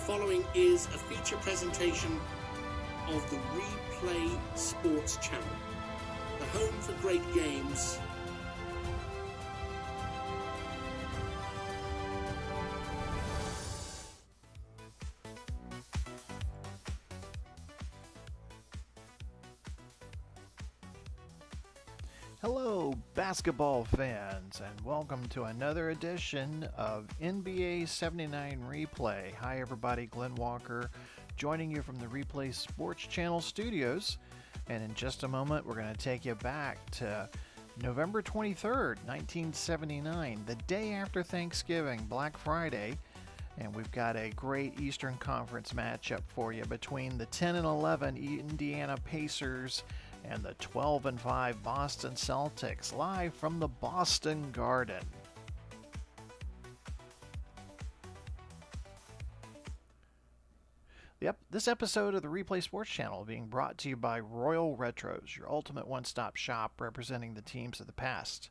following is a feature presentation of the Replay Sports Channel, the home for great games. Hello, basketball fans, and welcome to another edition of NBA 79 Replay. Hi, everybody. Glenn Walker joining you from the Replay Sports Channel studios. And in just a moment, we're going to take you back to November 23rd, 1979, the day after Thanksgiving, Black Friday. And we've got a great Eastern Conference matchup for you between the 10-11 Indiana Pacers and the 12-5 Boston Celtics, live from the Boston Garden. Yep, this episode of the Replay Sports Channel being brought to you by Royal Retros, your ultimate one-stop shop representing the teams of the past.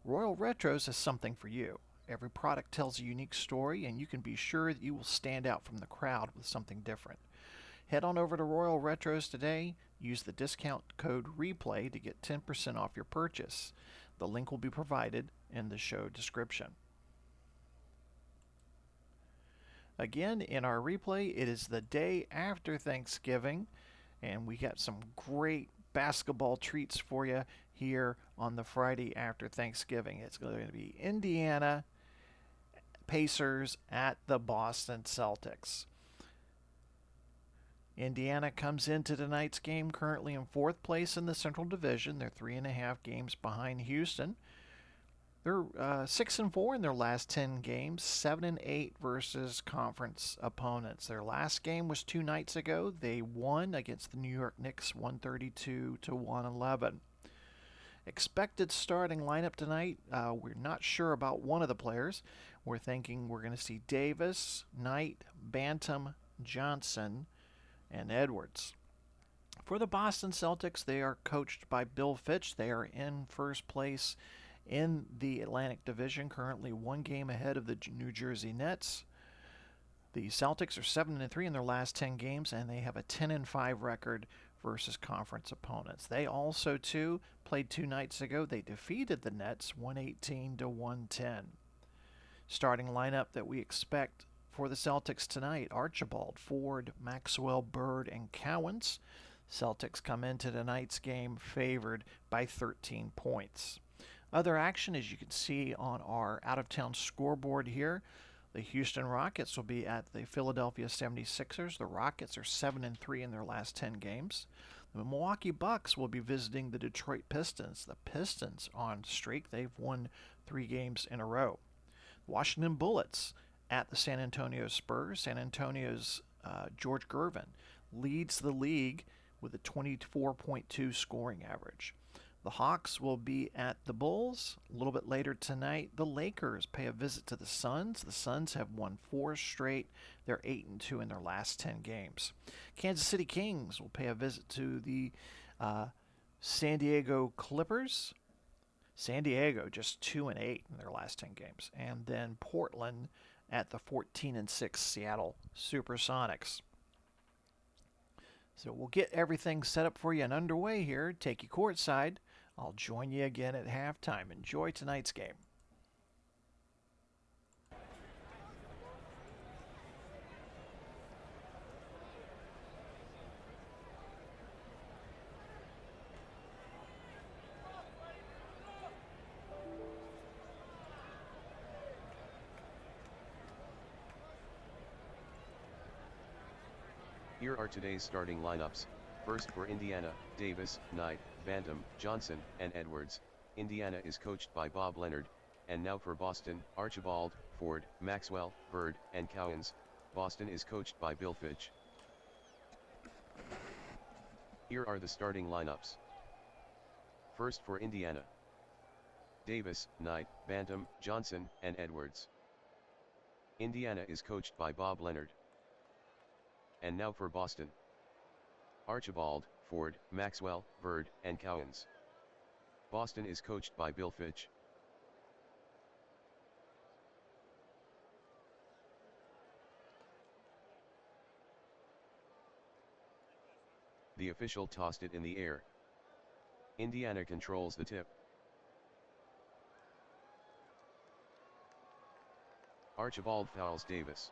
Royal Retros has something for you. Every product tells a unique story, and you can be sure that you will stand out from the crowd with something different. Head on over to Royal Retros today. Use the discount code REPLAY to get 10% off your purchase. The link will be provided in the show description. Again, in our replay, it is the day after Thanksgiving, and we got some great basketball treats for you here on the Friday after Thanksgiving. It's going to be Indiana Pacers at the Boston Celtics. Indiana comes into tonight's game currently in fourth place in the Central Division. They're 3.5 games behind Houston. They're 6-4 in their last 10 games, 7-8 versus conference opponents. Their last game was 2 nights ago. They won against the New York Knicks 132-111. Expected starting lineup tonight, we're not sure about one of the players. We're thinking we're going to see Davis, Knight, Bantam, Johnson, and Edwards. For the Boston Celtics, they are coached by Bill Fitch. They are in first place in the Atlantic Division, currently 1 game ahead of the New Jersey Nets. The Celtics are 7-3 in their last 10 games, and they have a 10-5 record versus conference opponents. They also, too, played 2 nights ago. They defeated the Nets 118-110. Starting lineup that we expect for the Celtics tonight: Archibald, Ford, Maxwell, Bird, and Cowens. Celtics come into tonight's game favored by 13 points. Other action, as you can see on our out-of-town scoreboard here, the Houston Rockets will be at the Philadelphia 76ers. The Rockets are 7-3 in their last 10 games. The Milwaukee Bucks will be visiting the Detroit Pistons. The Pistons on streak. They've won 3 games in a row. Washington Bullets at the San Antonio Spurs. San Antonio's George Gervin leads the league with a 24.2 scoring average. The Hawks will be at the Bulls. A little bit later tonight, the Lakers pay a visit to the Suns. The Suns have won 4 straight. They're 8-2 in their last 10 games. Kansas City Kings will pay a visit to the San Diego Clippers. San Diego just 2-8 in their last 10 games. And then Portland at the 14-6 Seattle Supersonics. So we'll get everything set up for you and underway here. Take you courtside. I'll join you again at halftime. Enjoy tonight's game. Here are today's starting lineups. First for Indiana, Davis, Knight, Bantam, Johnson, and Edwards. Indiana is coached by Bob Leonard. And now for Boston, Archibald, Ford, Maxwell, Bird, and Cowens. Boston is coached by Bill Fitch. Here are the starting lineups. First for Indiana: Davis, Knight, Bantam, Johnson, and Edwards. Indiana is coached by Bob Leonard. And now for Boston: Archibald, Ford, Maxwell, Bird, and Cowens. Boston is coached by Bill Fitch. The official tossed it in the air. Indiana controls the tip. Archibald fouls Davis.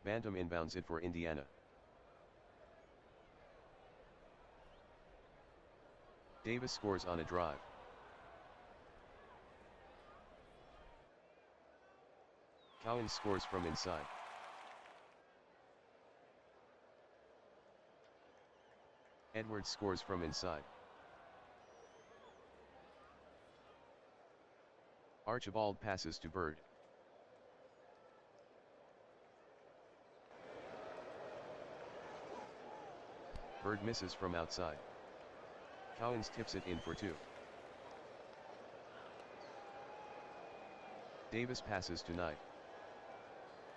Bantam inbounds it for Indiana. Davis scores on a drive. Cowens scores from inside. Edwards scores from inside. Archibald passes to Bird. Bird misses from outside. Cowens tips it in for 2. Davis passes to Knight.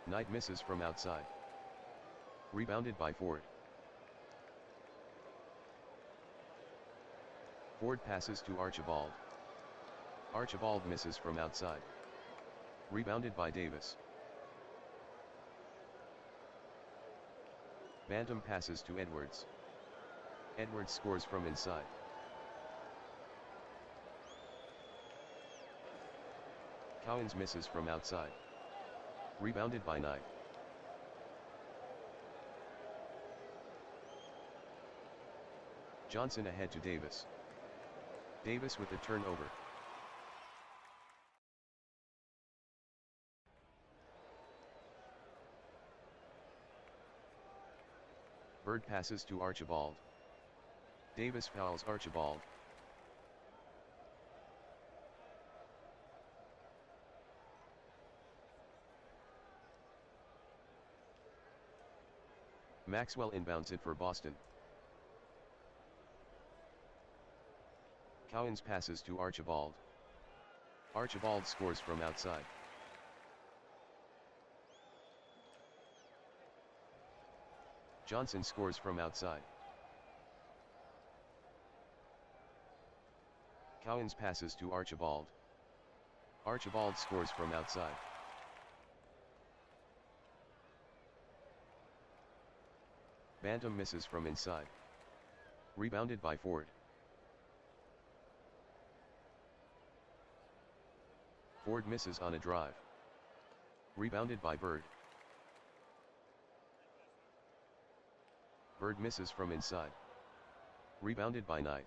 Knight misses from outside. Rebounded by Ford. Ford passes to Archibald. Archibald misses from outside. Rebounded by Davis. Bantam passes to Edwards. Edwards scores from inside. Cowens misses from outside. Rebounded by Knight. Johnson ahead to Davis. Davis with the turnover. Bird passes to Archibald. Davis fouls Archibald. Maxwell inbounds it for Boston. Cowens passes to Archibald. Archibald scores from outside. Johnson scores from outside. Cowens passes to Archibald. Archibald scores from outside. Bantam misses from inside. Rebounded by Ford. Ford misses on a drive. Rebounded by Bird. Bird misses from inside. Rebounded by Knight.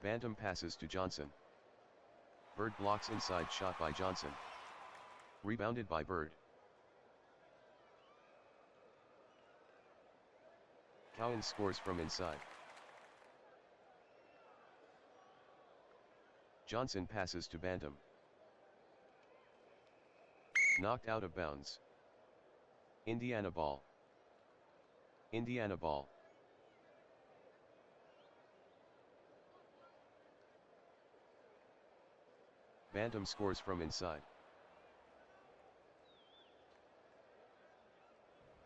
Bantam passes to Johnson. Bird blocks inside shot by Johnson. Rebounded by Bird. Cowens scores from inside. Johnson passes to Bantam. Knocked out of bounds. Indiana ball. Indiana ball. Bantam scores from inside.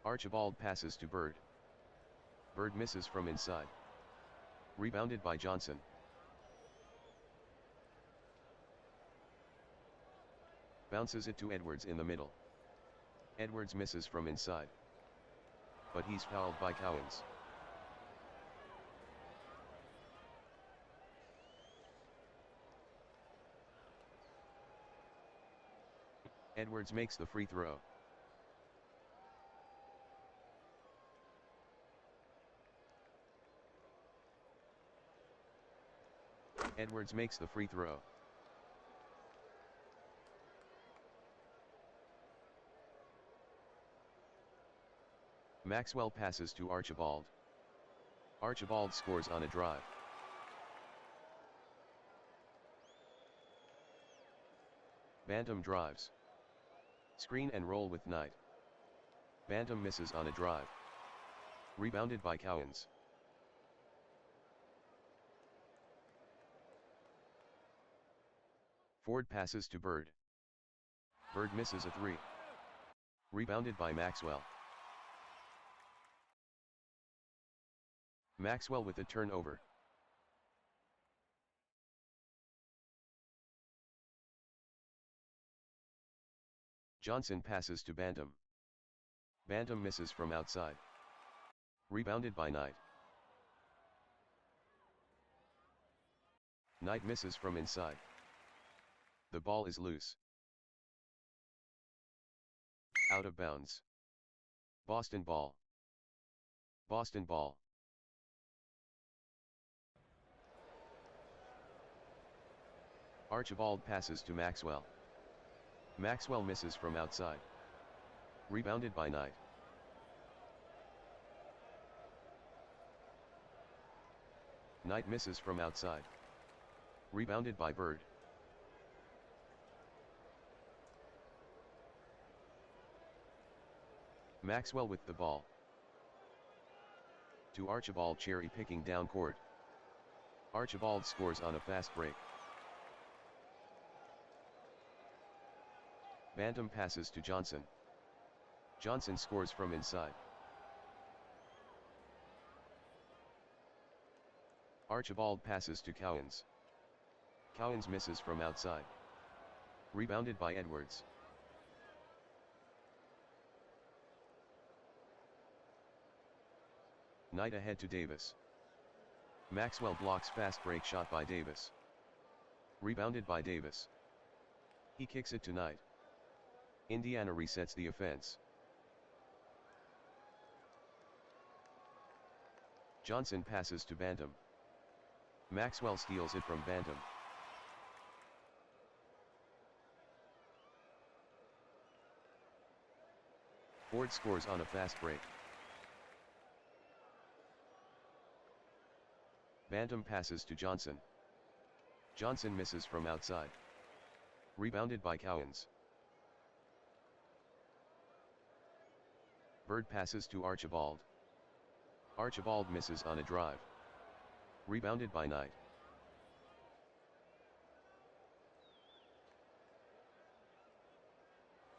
Archibald passes to Bird. Bird misses from inside. Rebounded by Johnson. Bounces it to Edwards in the middle. Edwards misses from inside. But he's fouled by Cowens. Edwards makes the free throw. Edwards makes the free throw. Maxwell passes to Archibald. Archibald scores on a drive. Bantam drives. Screen and roll with Knight. Bantam misses on a drive. Rebounded by Cowens. Ford passes to Bird. Bird misses a 3. Rebounded by Maxwell. Maxwell with a turnover. Johnson passes to Bantam. Bantam misses from outside. Rebounded by Knight. Knight misses from inside. The ball is loose. Out of bounds. Boston ball. Boston ball. Archibald passes to Maxwell. Maxwell misses from outside. Rebounded by Knight. Knight misses from outside. Rebounded by Bird. Maxwell with the ball. To Archibald, cherry picking down court. Archibald scores on a fast break. Bantam passes to Johnson. Johnson scores from inside. Archibald passes to Cowens. Cowens misses from outside. Rebounded by Edwards. Knight ahead to Davis. Maxwell blocks fast break shot by Davis. Rebounded by Davis. He kicks it to Knight. Indiana resets the offense. Johnson passes to Bantam. Maxwell steals it from Bantam. Ford scores on a fast break. Bantam passes to Johnson. Johnson misses from outside. Rebounded by Cowens. Bird passes to Archibald. Archibald misses on a drive. Rebounded by Knight.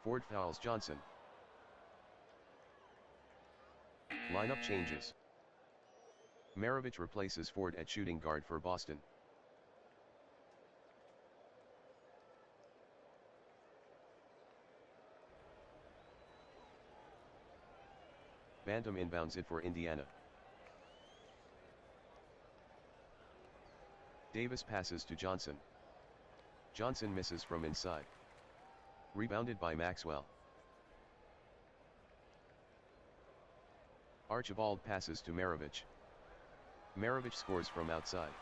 Ford fouls Johnson. Lineup changes. Maravich replaces Ford at shooting guard for Boston. Bantam inbounds it for Indiana. Davis passes to Johnson. Johnson misses from inside. Rebounded by Maxwell. Archibald passes to Maravich. Maravich scores from outside.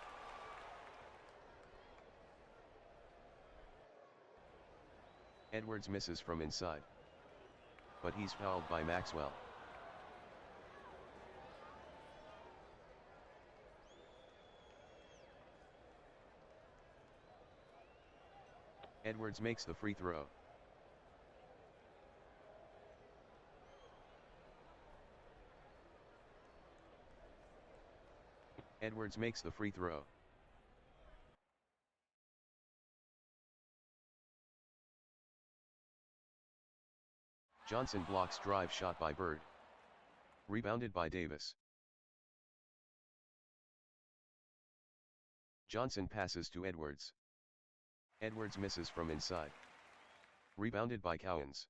Edwards misses from inside. But he's fouled by Maxwell. Edwards makes the free throw. Edwards makes the free throw. Johnson blocks drive shot by Bird. Rebounded by Davis. Johnson passes to Edwards. Edwards misses from inside. Rebounded by Cowens.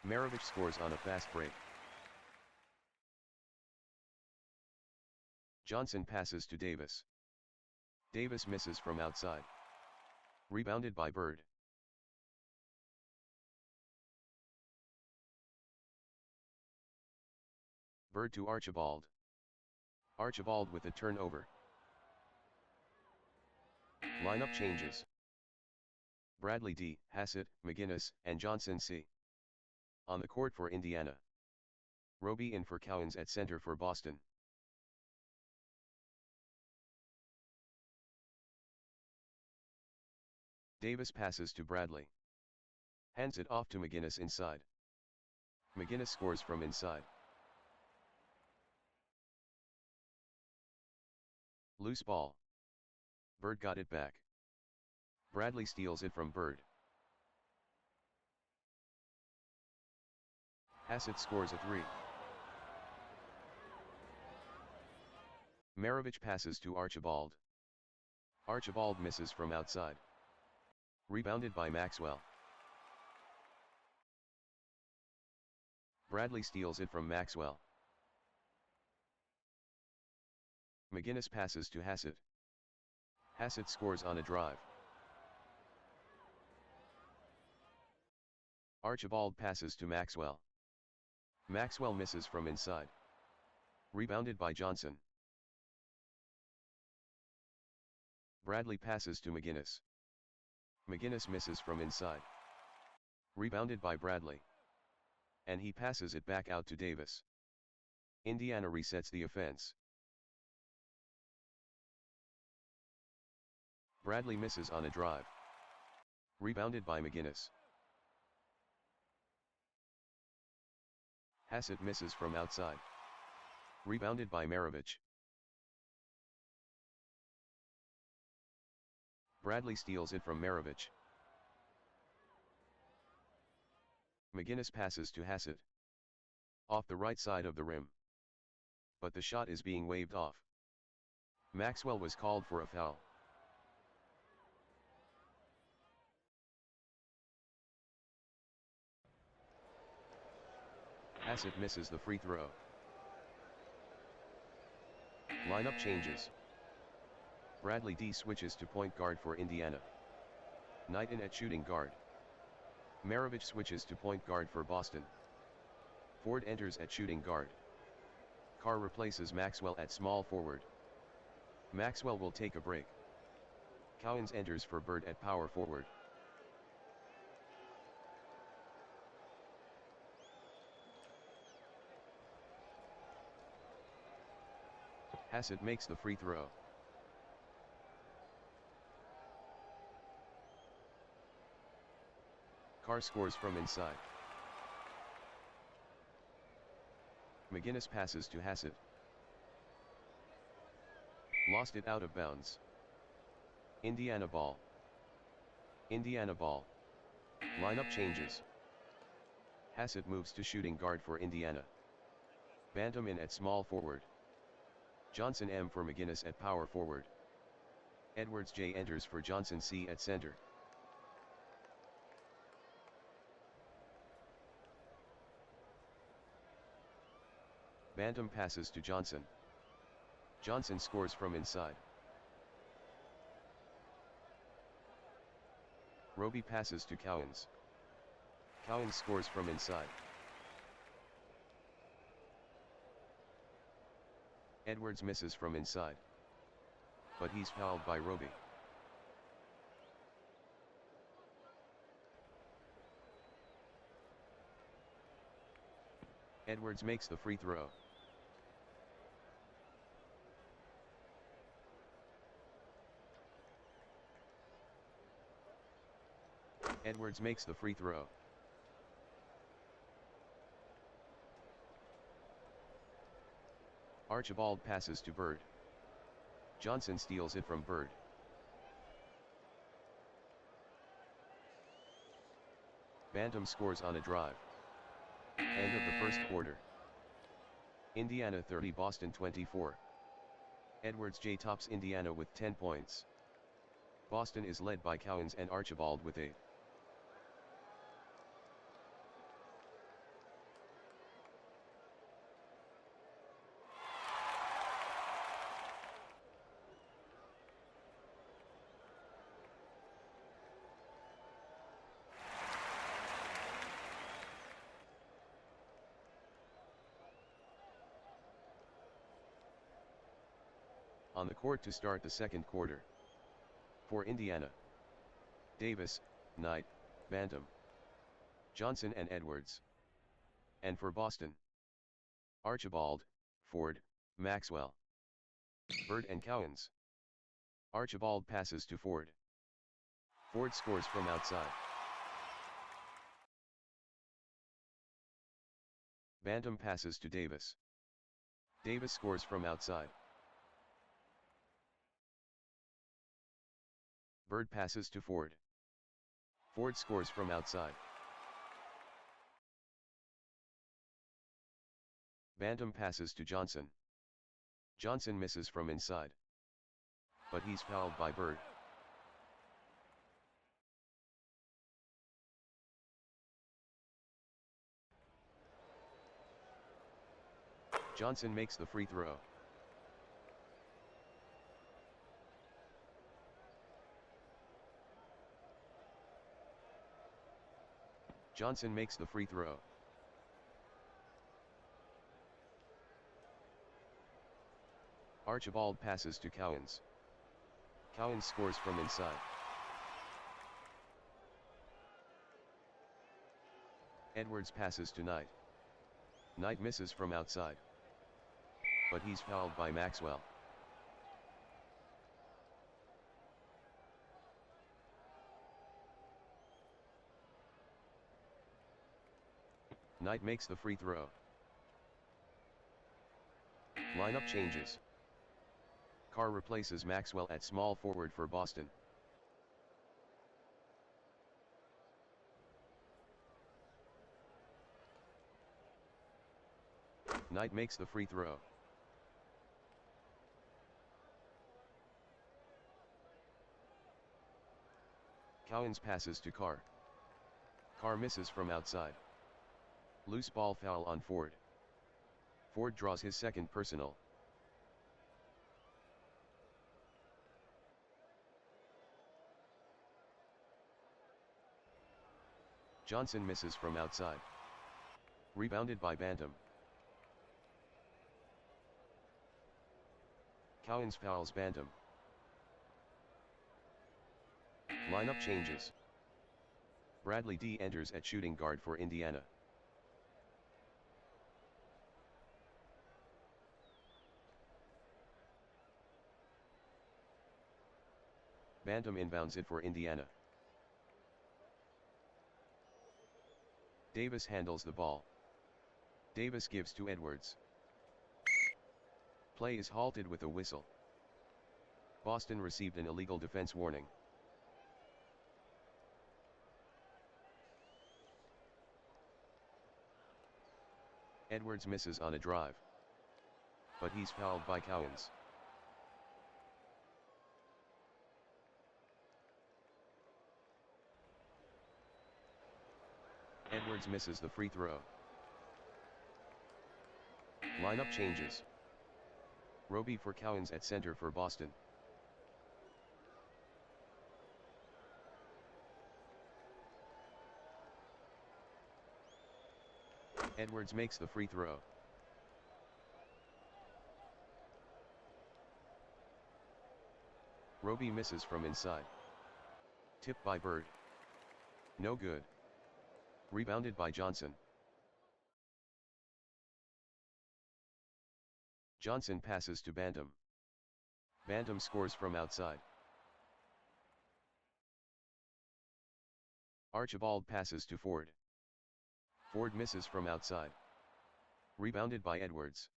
Maravich scores on a fast break. Johnson passes to Davis. Davis misses from outside. Rebounded by Bird. Bird to Archibald. Archibald with a turnover. Lineup changes. Bradley D, Hassett, McGinnis, and Johnson C. On the court for Indiana. Roby in for Cowens at center for Boston. Davis passes to Bradley. Hands it off to McGinnis inside. McGinnis scores from inside. Loose ball. Bird got it back. Bradley steals it from Bird. Hassett scores a 3. Maravich passes to Archibald. Archibald misses from outside. Rebounded by Maxwell. Bradley steals it from Maxwell. McGuinness passes to Hassett. Hassett scores on a drive. Archibald passes to Maxwell. Maxwell misses from inside. Rebounded by Johnson. Bradley passes to McGuinness. McGuinness misses from inside. Rebounded by Bradley. And he passes it back out to Davis. Indiana resets the offense. Bradley misses on a drive. Rebounded by McGuinness. Hassett misses from outside. Rebounded by Maravich. Bradley steals it from Maravich. McGuinness passes to Hassett. Off the right side of the rim. But the shot is being waved off. Maxwell was called for a foul. Hassett misses the free throw. Lineup changes. Bradley D switches to point guard for Indiana. Knight in at shooting guard. Maravich switches to point guard for Boston. Ford enters at shooting guard. Carr replaces Maxwell at small forward. Maxwell will take a break. Cowens enters for Bird at power forward. Hassett makes the free throw. Carr scores from inside. McGuinness passes to Hassett. Lost it out of bounds. Indiana ball. Indiana ball. Lineup changes. Hassett moves to shooting guard for Indiana. Bantam in at small forward. Johnson M for McGuinness at power forward. Edwards J enters for Johnson C at center. Bantam passes to Johnson. Johnson scores from inside. Roby passes to Cowens. Cowens scores from inside. Edwards misses from inside. But he's fouled by Roby. Edwards makes the free throw. Edwards makes the free throw. Archibald passes to Bird. Johnson steals it from Bird. Bantam scores on a drive. End of the first quarter. Indiana 30, Boston 24. Edwards J tops Indiana with 10 points. Boston is led by Cowens and Archibald with 8. On the court to start the second quarter. For Indiana: Davis, Knight, Bantam, Johnson and Edwards. And for Boston: Archibald, Ford, Maxwell, Bird and Cowens. Archibald passes to Ford. Ford scores from outside. Bantam passes to Davis. Davis scores from outside. Bird passes to Ford. Ford scores from outside. Bantam passes to Johnson. Johnson misses from inside. But he's fouled by Bird. Johnson makes the free throw. Johnson makes the free throw. Archibald passes to Cowens. Cowens scores from inside. Edwards passes to Knight. Knight misses from outside. But he's fouled by Maxwell. Knight makes the free throw. Lineup changes. Carr replaces Maxwell at small forward for Boston. Knight makes the free throw. Cowens passes to Carr. Carr misses from outside. Loose ball foul on Ford. Ford draws his second personal. Johnson misses from outside. Rebounded by Bantam. Cowens fouls Bantam. Lineup changes. Bradley D enters at shooting guard for Indiana. Bantam inbounds it for Indiana. Davis handles the ball. Davis gives to Edwards. Play is halted with a whistle. Boston received an illegal defense warning. Edwards misses on a drive. But he's fouled by Cowens. Edwards misses the free throw. Lineup changes. Roby for Cowens at center for Boston. Edwards makes the free throw. Roby misses from inside. Tipped by Bird. No good. Rebounded by Johnson. Johnson passes to Bantam. Bantam scores from outside. Archibald passes to Ford. Ford misses from outside. Rebounded by Edwards.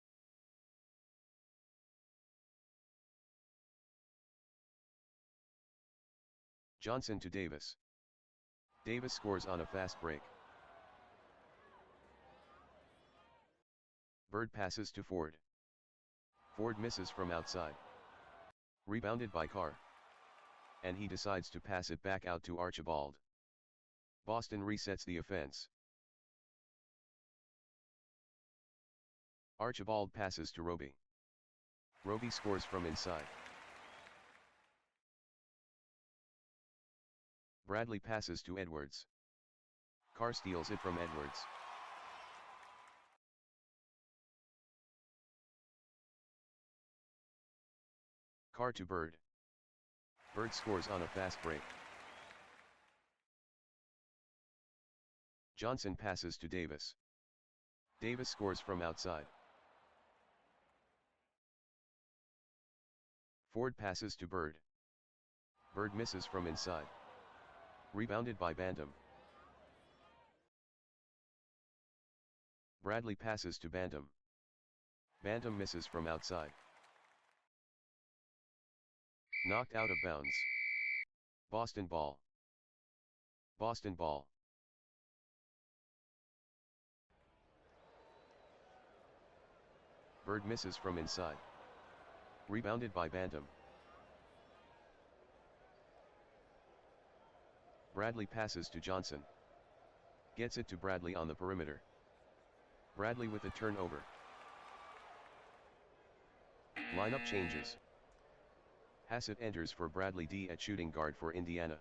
Johnson to Davis. Davis scores on a fast break. Bird passes to Ford. Ford misses from outside. Rebounded by Carr. And he decides to pass it back out to Archibald. Boston resets the offense. Archibald passes to Roby. Roby scores from inside. Bradley passes to Edwards. Carr steals it from Edwards. Carr to Bird. Bird scores on a fast break. Johnson passes to Davis. Davis scores from outside. Ford passes to Bird. Bird misses from inside. Rebounded by Bantam. Bradley passes to Bantam. Bantam misses from outside. Knocked out of bounds. Boston ball. Boston ball. Bird misses from inside. Rebounded by Bantam. Bradley passes to Johnson. Gets it to Bradley on the perimeter. Bradley with a turnover. Lineup changes. Hassett enters for Bradley D at shooting guard for Indiana.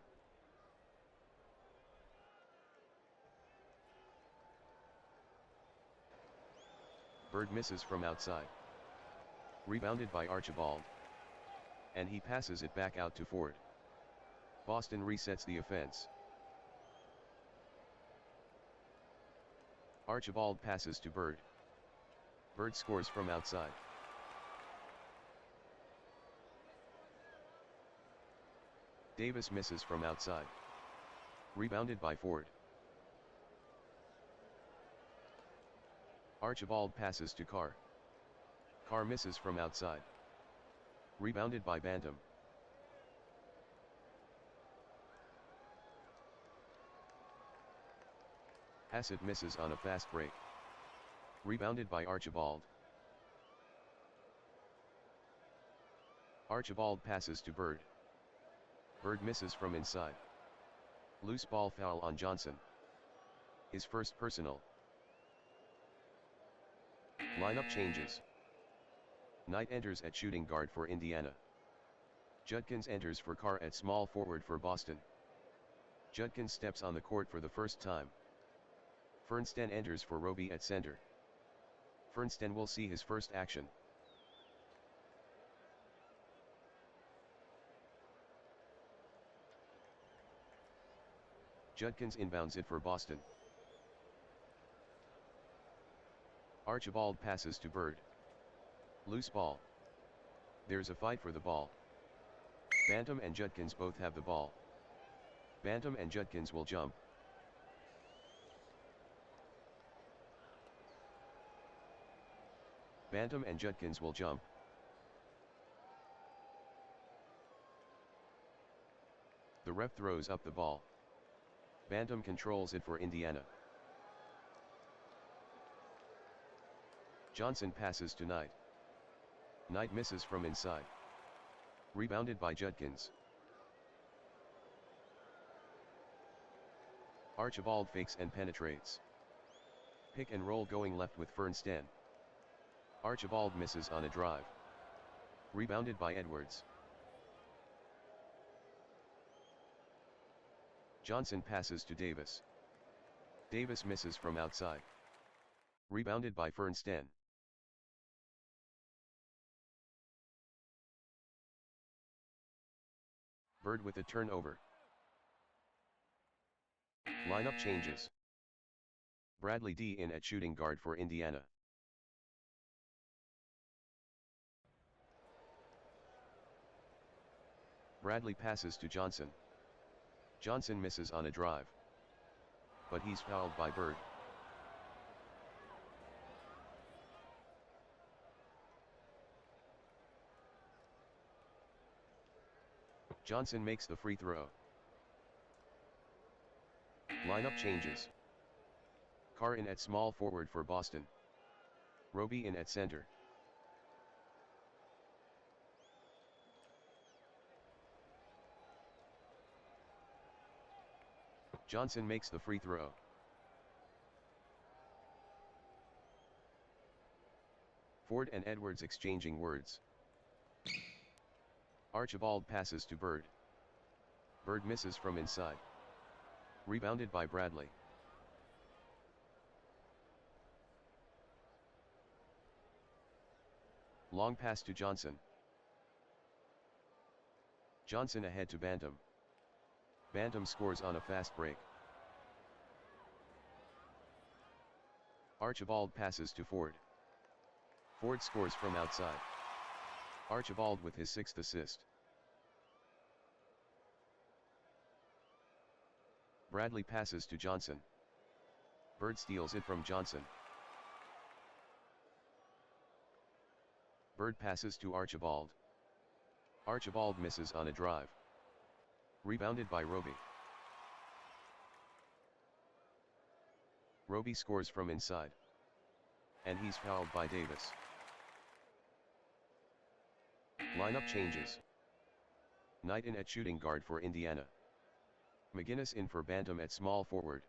Bird misses from outside. Rebounded by Archibald. And he passes it back out to Ford. Boston resets the offense. Archibald passes to Bird. Bird scores from outside. Davis misses from outside. Rebounded by Ford. Archibald passes to Carr. Carr misses from outside. Rebounded by Bantam. Hassett misses on a fast break. Rebounded by Archibald. Archibald passes to Bird. Bird misses from inside. Loose ball foul on Johnson. His first personal. Lineup changes. Knight enters at shooting guard for Indiana. Judkins enters for Carr at small forward for Boston. Judkins steps on the court for the first time. Fernsten enters for Roby at center. Fernsten will see his first action. Judkins inbounds it for Boston. Archibald passes to Bird. Loose ball. There's a fight for the ball. Bantam and Judkins both have the ball. Bantam and Judkins will jump. Bantam and Judkins will jump. The ref throws up the ball. Bantam controls it for Indiana. Johnson passes to Knight. Knight misses from inside. Rebounded by Judkins. Archibald fakes and penetrates. Pick and roll going left with Fernsten. Archibald misses on a drive. Rebounded by Edwards. Johnson passes to Davis. Davis misses from outside. Rebounded by Fernsten. Bird with a turnover. Lineup changes. Bradley D in at shooting guard for Indiana. Bradley passes to Johnson. Johnson misses on a drive. But he's fouled by Bird. Johnson makes the free throw. Lineup changes. Carr in at small forward for Boston. Roby in at center. Johnson makes the free throw. Ford and Edwards exchanging words. Archibald passes to Bird. Bird misses from inside. Rebounded by Bradley. Long pass to Johnson. Johnson ahead to Bantam. Bantam scores on a fast break. Archibald passes to Ford. Ford scores from outside. Archibald with his 6th assist. Bradley passes to Johnson. Bird steals it from Johnson. Bird passes to Archibald. Archibald misses on a drive. Rebounded by Roby. Roby scores from inside. And he's fouled by Davis. Lineup changes. Knight in at shooting guard for Indiana. McGinnis in for Bantam at small forward.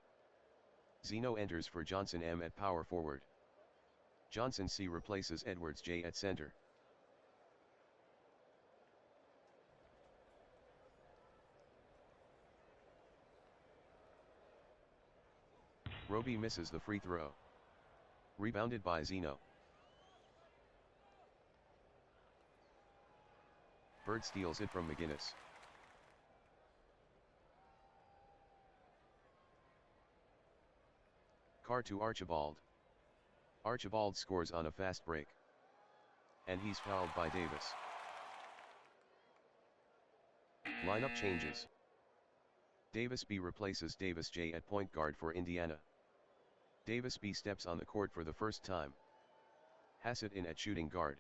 Zeno enters for Johnson M at power forward. Johnson C replaces Edwards J at center. Roby misses the free throw. Rebounded by Zeno. Bird steals it from McGinnis. Carr to Archibald. Archibald scores on a fast break. And he's fouled by Davis. Lineup changes. Davis B replaces Davis J at point guard for Indiana. Davis B steps on the court for the first time. Hassett in at shooting guard.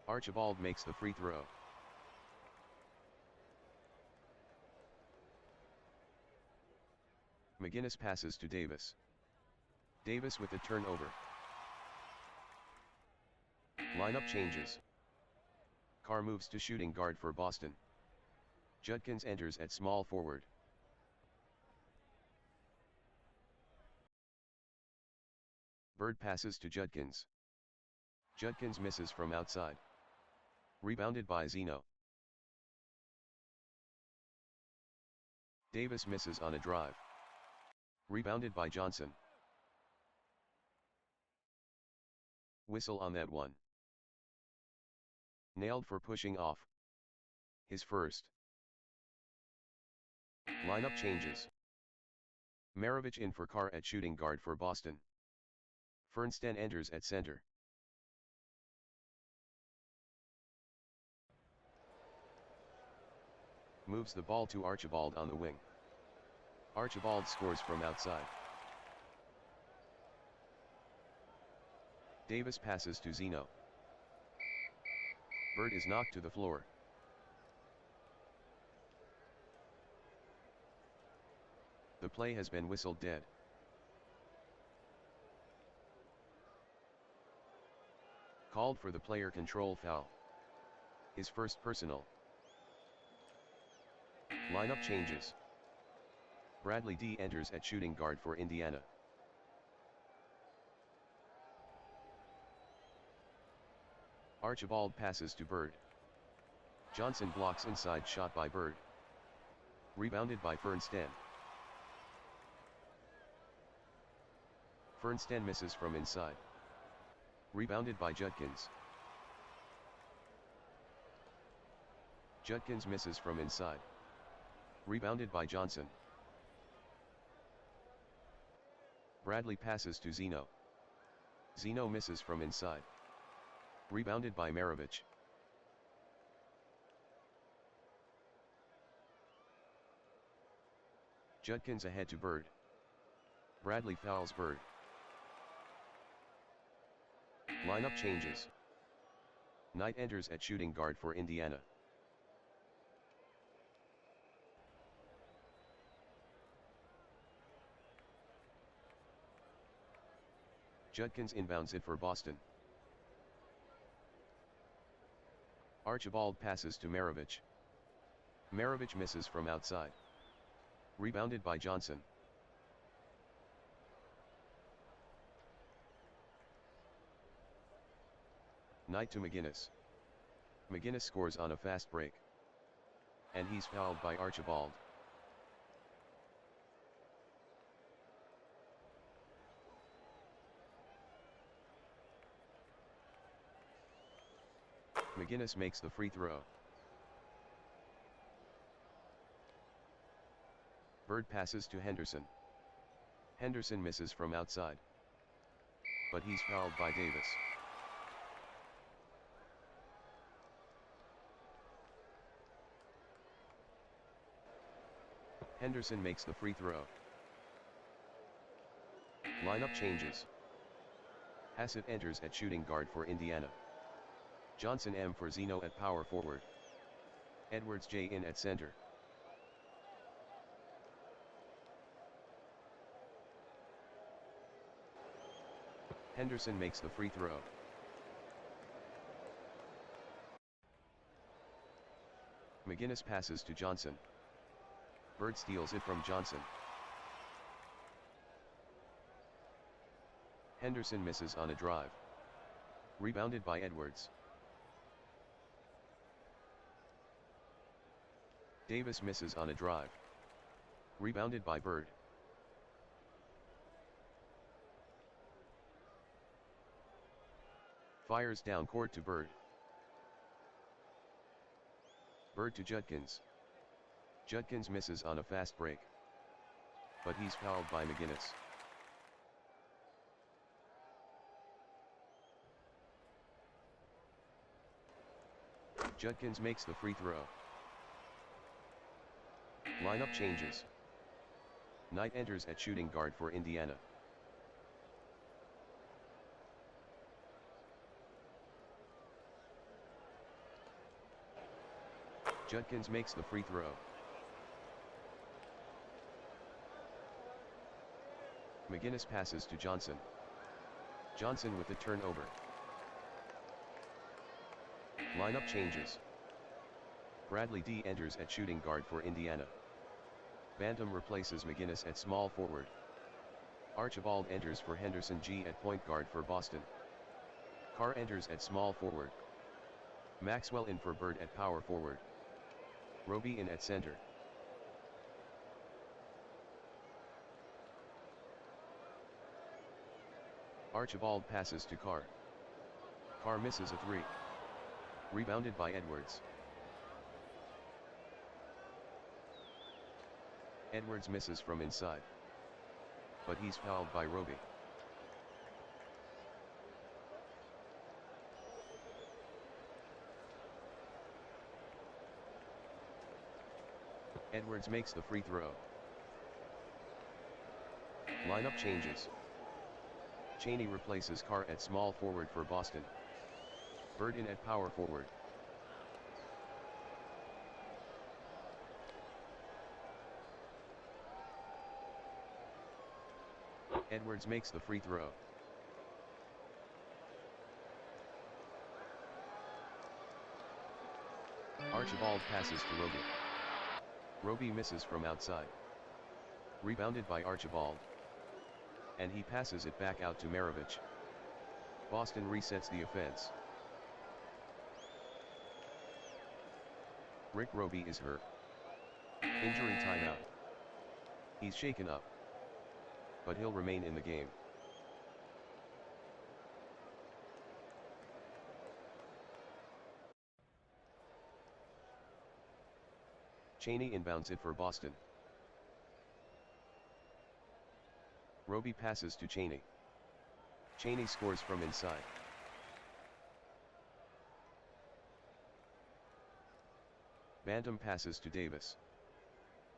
Archibald makes the free throw. McGinnis passes to Davis. Davis with the turnover. Lineup changes. Carr moves to shooting guard for Boston. Judkins enters at small forward. Bird passes to Judkins. Judkins misses from outside. Rebounded by Zeno. Davis misses on a drive. Rebounded by Johnson. Whistle on that one. Nailed for pushing off. His first. Lineup changes. Maravich in for Carr at shooting guard for Boston. Fernsten enters at center. Moves the ball to Archibald on the wing. Archibald scores from outside. Davis passes to Zeno. Bird is knocked to the floor. The play has been whistled dead. Called for the player control foul. His first personal. Lineup changes. Bradley D enters at shooting guard for Indiana. Archibald passes to Bird. Johnson blocks inside shot by Bird. Rebounded by Fernsten. Fernsten misses from inside. Rebounded by Judkins. Judkins misses from inside. Rebounded by Johnson. Bradley passes to Zeno. Zeno misses from inside. Rebounded by Maravich. Judkins ahead to Bird. Bradley fouls Bird. Lineup changes. Knight enters at shooting guard for Indiana. Judkins inbounds it for Boston. Archibald passes to Maravich. Maravich misses from outside. Rebounded by Johnson. Knight to McGinnis. McGinnis scores on a fast break. And he's fouled by Archibald. McGinnis makes the free throw. Bird passes to Henderson. Henderson misses from outside. But he's fouled by Davis. Henderson makes the free throw. Lineup changes. Hassett enters at shooting guard for Indiana. Johnson M for Zeno at power forward. Edwards J in at center. Henderson makes the free throw. McGinnis passes to Johnson. Bird steals it from Johnson. Henderson misses on a drive. Rebounded by Edwards. Davis misses on a drive. Rebounded by Bird. Fires down court to Bird. Bird to Judkins. Judkins misses on a fast break. But he's fouled by McGinnis. Judkins makes the free throw. Lineup changes. Knight enters at shooting guard for Indiana. Judkins makes the free throw. McGinnis passes to Johnson. Johnson with the turnover. Lineup changes. Bradley D enters at shooting guard for Indiana. Bantam replaces McGinnis at small forward. Archibald enters for Henderson G at point guard for Boston. Carr enters at small forward. Maxwell in for Bird at power forward. Roby in at center. Archibald passes to Carr. Carr misses a three. Rebounded by Edwards. Edwards misses from inside. But he's fouled by Roby. Edwards makes the free throw. Lineup changes. Chaney replaces Carr at small forward for Boston. Bird in at power forward. Edwards makes the free throw. Archibald passes to Roby. Roby misses from outside. Rebounded by Archibald. And he passes it back out to Maravich. Boston resets the offense. Rick Roby is hurt. Injury timeout. He's shaken up. But he'll remain in the game. Chaney inbounds it for Boston. Roby passes to Chaney. Chaney scores from inside. Bantam passes to Davis.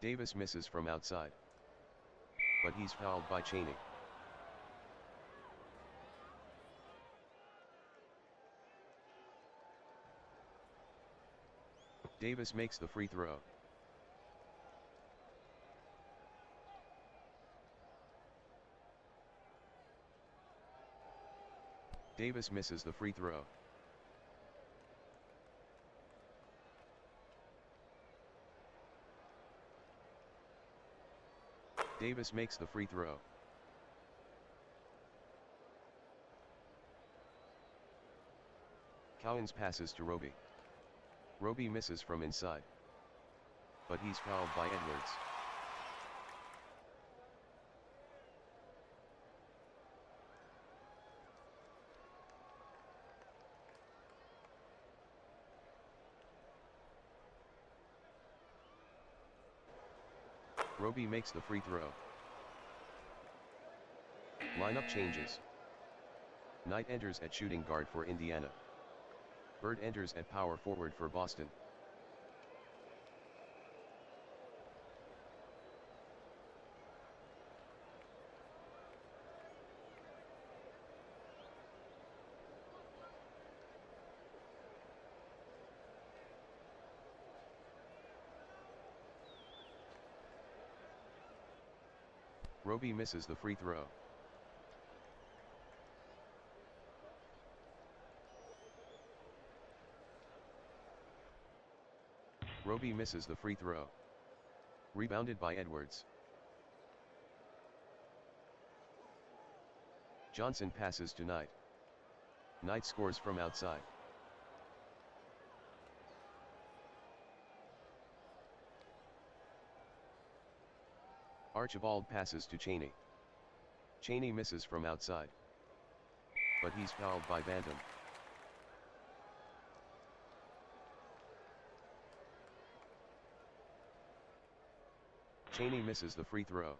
Davis misses from outside. But he's fouled by Chaney. Davis makes the free throw. Davis misses the free throw. Davis makes the free throw. Cowens passes to Roby. Roby misses from inside. But he's fouled by Edwards. Roby makes the free throw. Lineup changes. Knight enters at shooting guard for Indiana. Bird enters at power forward for Boston. Roby misses the free throw. Roby misses the free throw. Rebounded by Edwards. Johnson passes to Knight. Knight scores from outside. Archibald passes to Cheney. Cheney misses from outside. But he's fouled by Bantam. Cheney misses the free throw.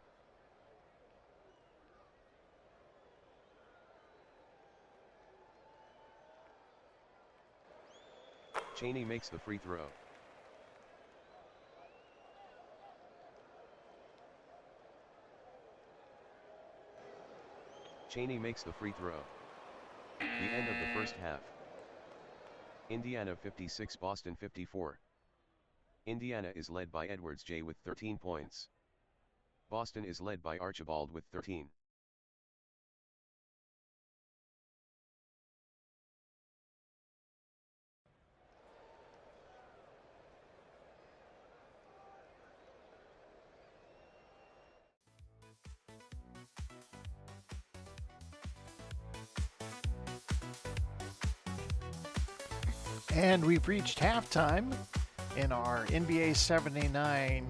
Cheney makes the free throw. Cheney makes the free throw. The end of the first half. Indiana 56, Boston 54. Indiana is led by Edwards J with 13 points. Boston is led by Archibald with 13. And we've reached halftime in our NBA 79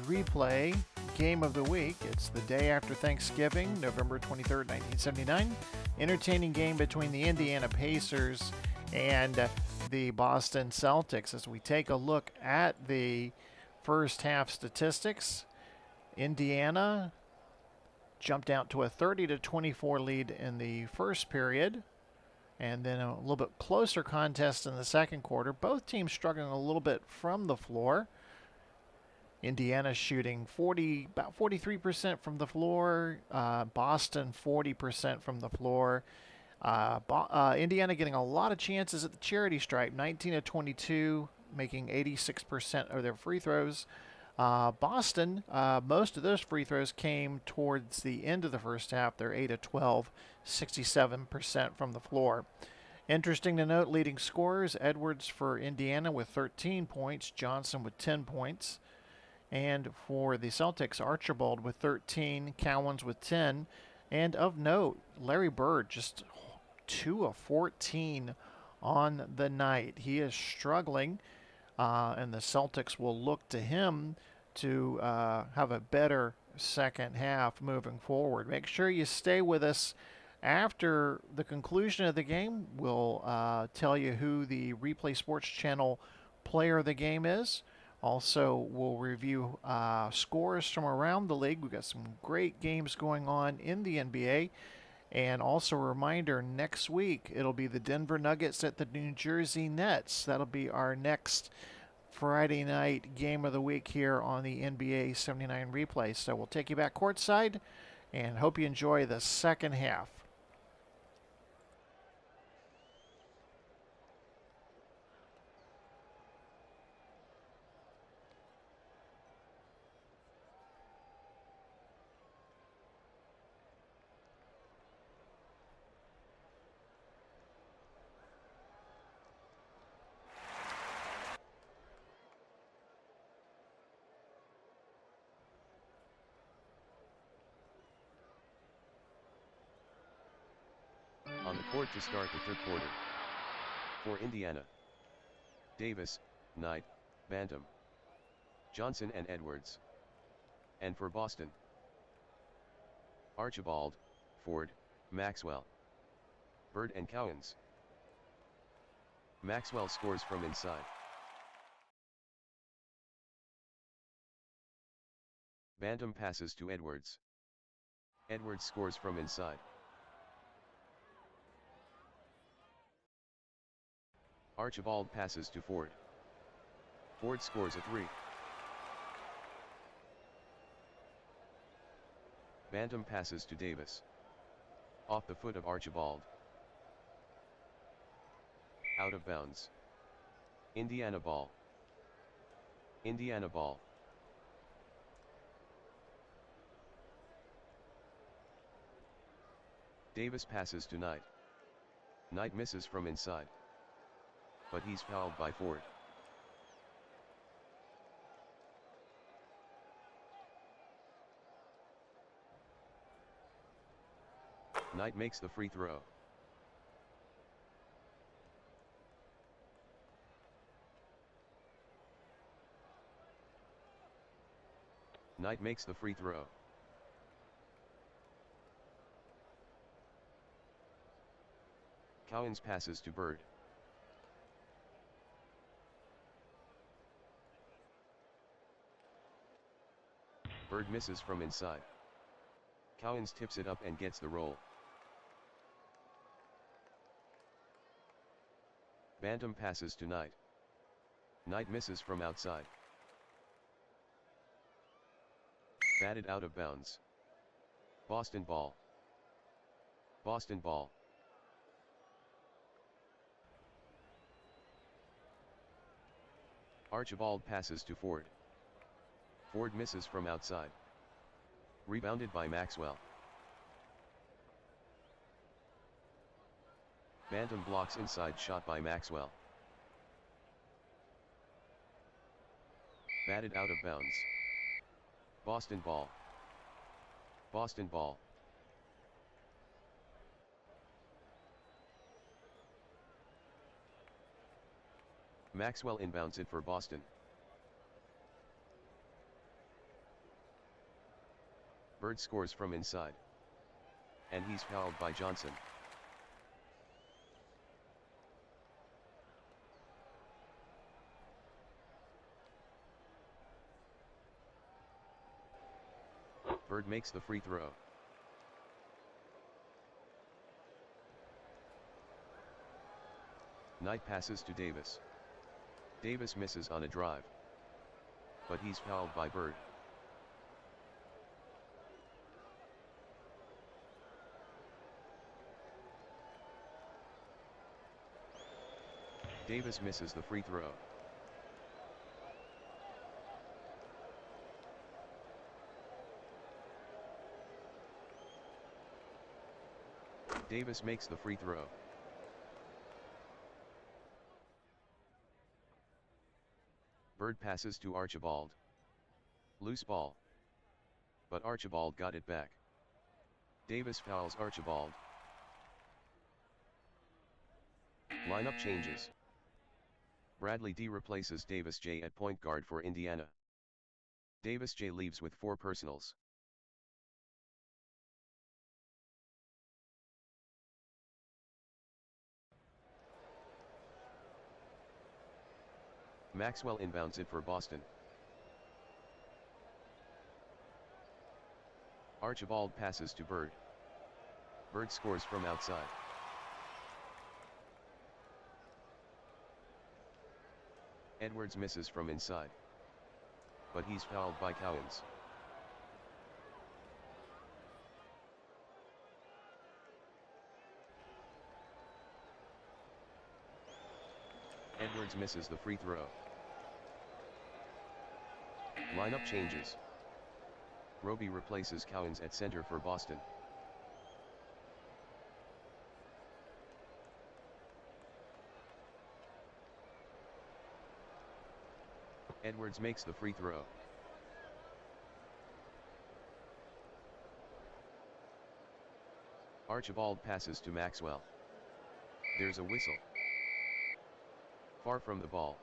replay game of the week. It's the day after Thanksgiving, November 23rd, 1979. Entertaining game between the Indiana Pacers and the Boston Celtics. As we take a look at the first half statistics, Indiana jumped out to a 30-24 lead in the first period, and then a little bit closer contest in the second quarter. Both teams struggling a little bit from the floor. Indiana shooting about 43% from the floor. Boston 40% from the floor. Indiana getting a lot of chances at the charity stripe, 19 of 22, making 86% of their free throws. Boston, most of those free throws came towards the end of the first half. They're 8 of 12, 67% from the floor. Interesting to note, leading scorers, Edwards for Indiana with 13 points, Johnson with 10 points. And for the Celtics, Archibald with 13, Cowens with 10. And of note, Larry Bird just 2 of 14 on the night. He is struggling, and the Celtics will look to him to have a better second half moving forward. Make sure you stay with us. After the conclusion of the game, we'll tell you who the Replay Sports Channel player of the game is. Also, we'll review scores from around the league. We've got some great games going on in the NBA. And also a reminder, next week it'll be the Denver Nuggets at the New Jersey Nets. That'll be our next Friday night game of the week here on the NBA 79 replay. So we'll take you back courtside and hope you enjoy the second half. On the court to start the third quarter. For Indiana, Davis, Knight, Bantam, Johnson and Edwards. And for Boston, Archibald, Ford, Maxwell, Bird and Cowens. Maxwell scores from inside. Bantam passes to Edwards. Edwards scores from inside. Archibald passes to Ford. Ford scores a three. Bantam passes to Davis. Off the foot of Archibald. Out of bounds. Indiana ball. Indiana ball. Davis passes to Knight. Knight misses from inside, but he's fouled by Ford. Knight makes the free throw. Knight makes the free throw. Cowens passes to Bird. Bird misses from inside. Cowens tips it up and gets the roll. Bantam passes to Knight. Knight misses from outside. Batted out of bounds. Boston ball. Boston ball. Archibald passes to Ford. Ford misses from outside. Rebounded by Maxwell. Bantam blocks inside shot by Maxwell. Batted out of bounds. Boston ball. Boston ball. Maxwell inbounds it for Boston. Bird scores from inside. And he's fouled by Johnson. Bird makes the free throw. Knight passes to Davis. Davis misses on a drive, but he's fouled by Bird. Davis misses the free throw. Davis makes the free throw. Bird passes to Archibald. Loose ball. But Archibald got it back. Davis fouls Archibald. Lineup changes. Bradley D replaces Davis J at point guard for Indiana. Davis J leaves with 4 personals. Maxwell inbounds it for Boston. Archibald passes to Bird. Bird scores from outside. Edwards misses from inside, but he's fouled by Cowens. Edwards misses the free throw. Lineup changes. Roby replaces Cowens at center for Boston. Edwards makes the free throw. Archibald passes to Maxwell. There's a whistle. Far from the ball.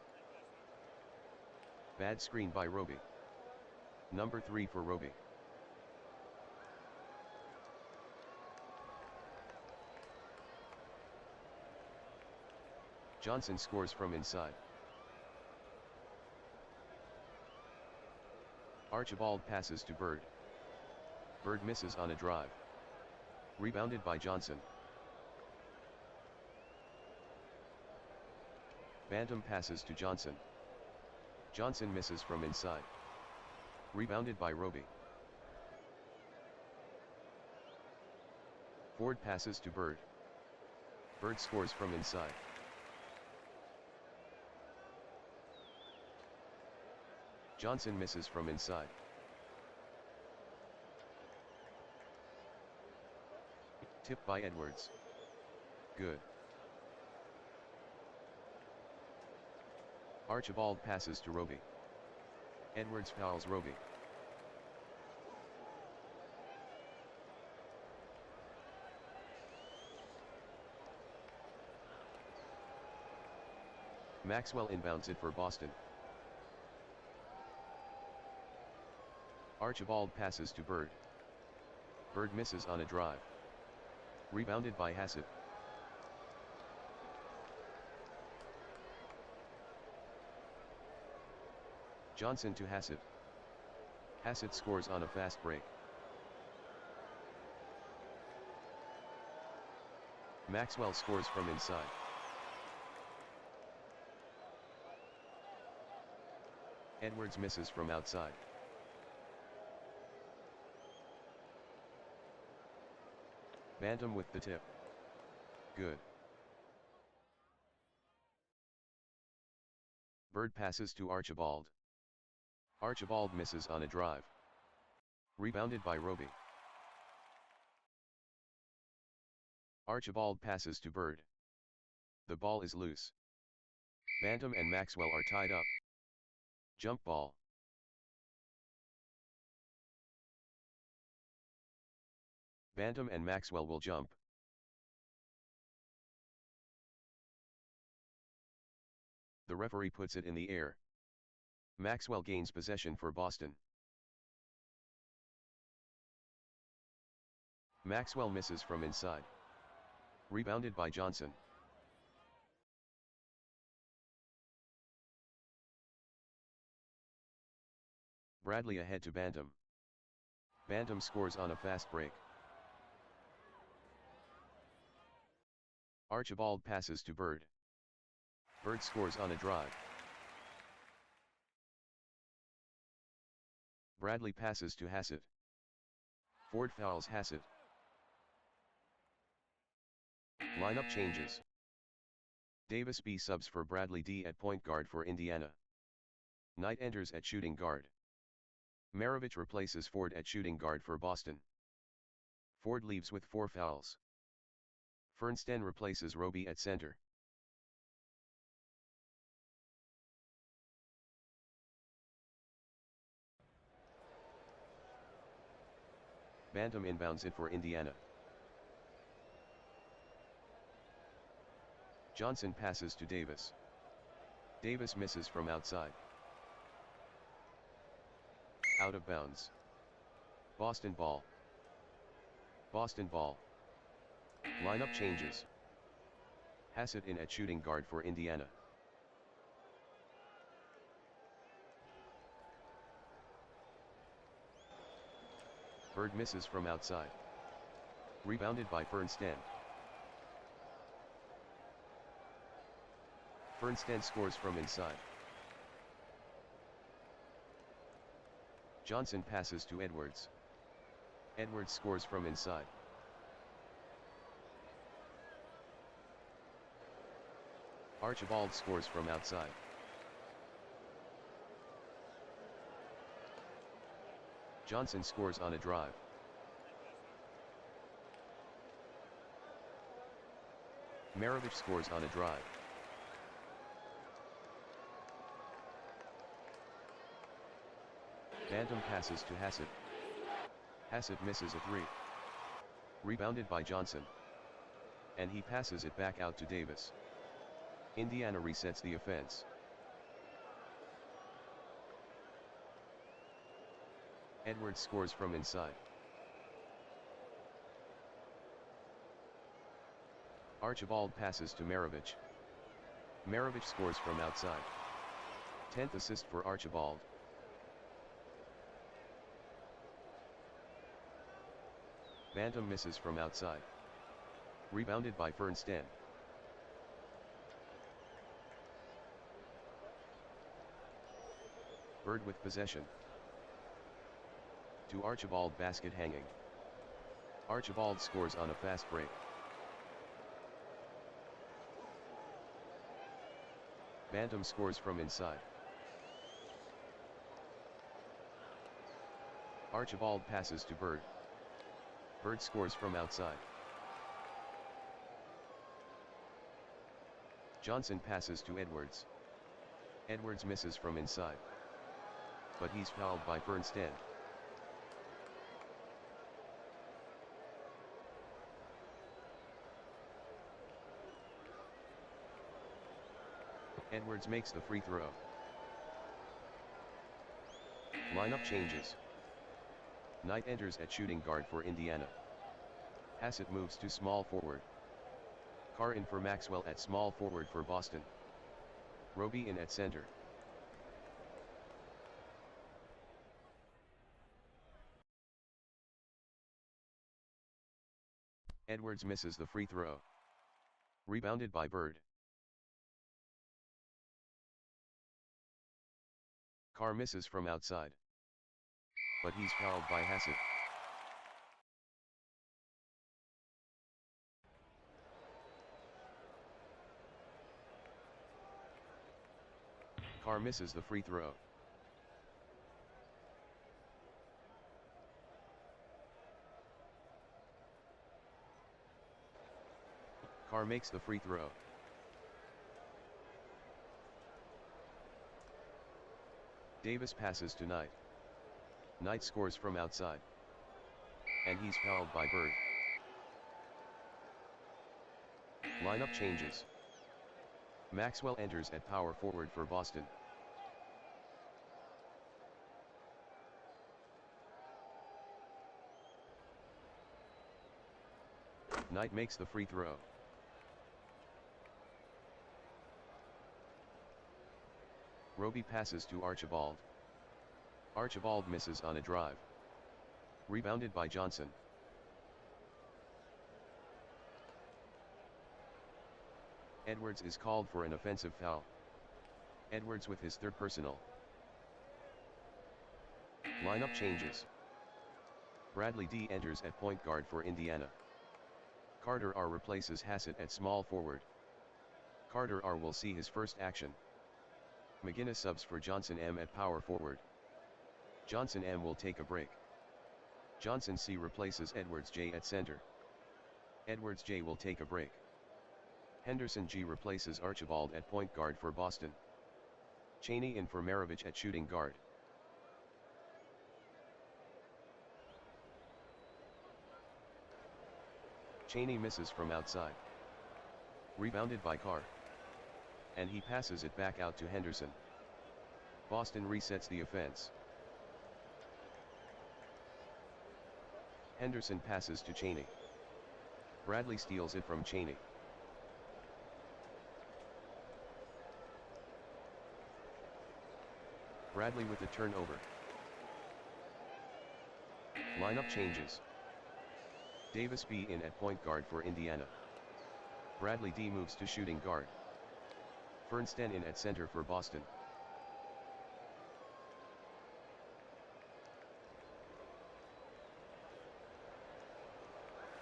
Bad screen by Roby. Number 3 for Roby. Johnson scores from inside. Archibald passes to Bird. Bird misses on a drive. Rebounded by Johnson. Bantam passes to Johnson. Johnson misses from inside. Rebounded by Roby. Ford passes to Bird. Bird scores from inside. Johnson misses from inside. Tip by Edwards. Good. Archibald passes to Roby. Edwards fouls Roby. Maxwell inbounds it for Boston. Archibald passes to Bird. Bird misses on a drive. Rebounded by Hassett. Johnson to Hassett. Hassett scores on a fast break. Maxwell scores from inside. Edwards misses from outside. Bantam with the tip. Good. Bird passes to Archibald. Archibald misses on a drive. Rebounded by Roby. Archibald passes to Bird. The ball is loose. Bantam and Maxwell are tied up. Jump ball. Bantam and Maxwell will jump. The referee puts it in the air. Maxwell gains possession for Boston. Maxwell misses from inside. Rebounded by Johnson. Bradley ahead to Bantam. Bantam scores on a fast break. Archibald passes to Bird. Bird scores on a drive. Bradley passes to Hassett. Ford fouls Hassett. Lineup changes. Davis B subs for Bradley D at point guard for Indiana. Knight enters at shooting guard. Maravich replaces Ford at shooting guard for Boston. Ford leaves with 4 fouls. Fernsten replaces Roby at center. Bantam inbounds it for Indiana. Johnson passes to Davis. Davis misses from outside. Out of bounds. Boston ball. Boston ball. Lineup changes. Hassett in at shooting guard for Indiana. Bird misses from outside. Rebounded by Fernsten. Fernsten scores from inside. Johnson passes to Edwards. Edwards scores from inside. Archibald scores from outside. Johnson scores on a drive. Maravich scores on a drive. Bantam passes to Hassett. Hassett misses a 3. Rebounded by Johnson. And he passes it back out to Davis. Indiana resets the offense. Edwards scores from inside. Archibald passes to Maravich. Maravich scores from outside. 10th assist for Archibald. Bantam misses from outside. Rebounded by Fernsten. Bird with possession. To Archibald, basket hanging. Archibald scores on a fast break. Bantam scores from inside. Archibald passes to Bird. Bird scores from outside. Johnson passes to Edwards. Edwards misses from inside, but he's fouled by Bernstein. Edwards makes the free throw. Lineup changes. Knight enters at shooting guard for Indiana. Hassett moves to small forward. Carr in for Maxwell at small forward for Boston. Roby in at center. Edwards misses the free throw. Rebounded by Bird. Carr misses from outside, but he's fouled by Hassett. Carr misses the free throw. Carr makes the free throw. Davis passes to Knight. Knight scores from outside, and he's fouled by Bird. Lineup changes. Maxwell enters at power forward for Boston. Knight makes the free throw. Roby passes to Archibald. Archibald misses on a drive. Rebounded by Johnson. Edwards is called for an offensive foul. Edwards with his third personal. Lineup changes. Bradley D enters at point guard for Indiana. Carter R replaces Hassett at small forward. Carter R will see his first action. McGinnis subs for Johnson M at power forward. Johnson M will take a break. Johnson C replaces Edwards J at center. Edwards J will take a break. Henderson G replaces Archibald at point guard for Boston. Chaney in for Maravich at shooting guard. Chaney misses from outside. Rebounded by Carr. And he passes it back out to Henderson. Boston resets the offense. Henderson passes to Chaney. Bradley steals it from Chaney. Bradley with the turnover. Lineup changes. Davis B in at point guard for Indiana. Bradley D moves to shooting guard. Bernstein in at center for Boston.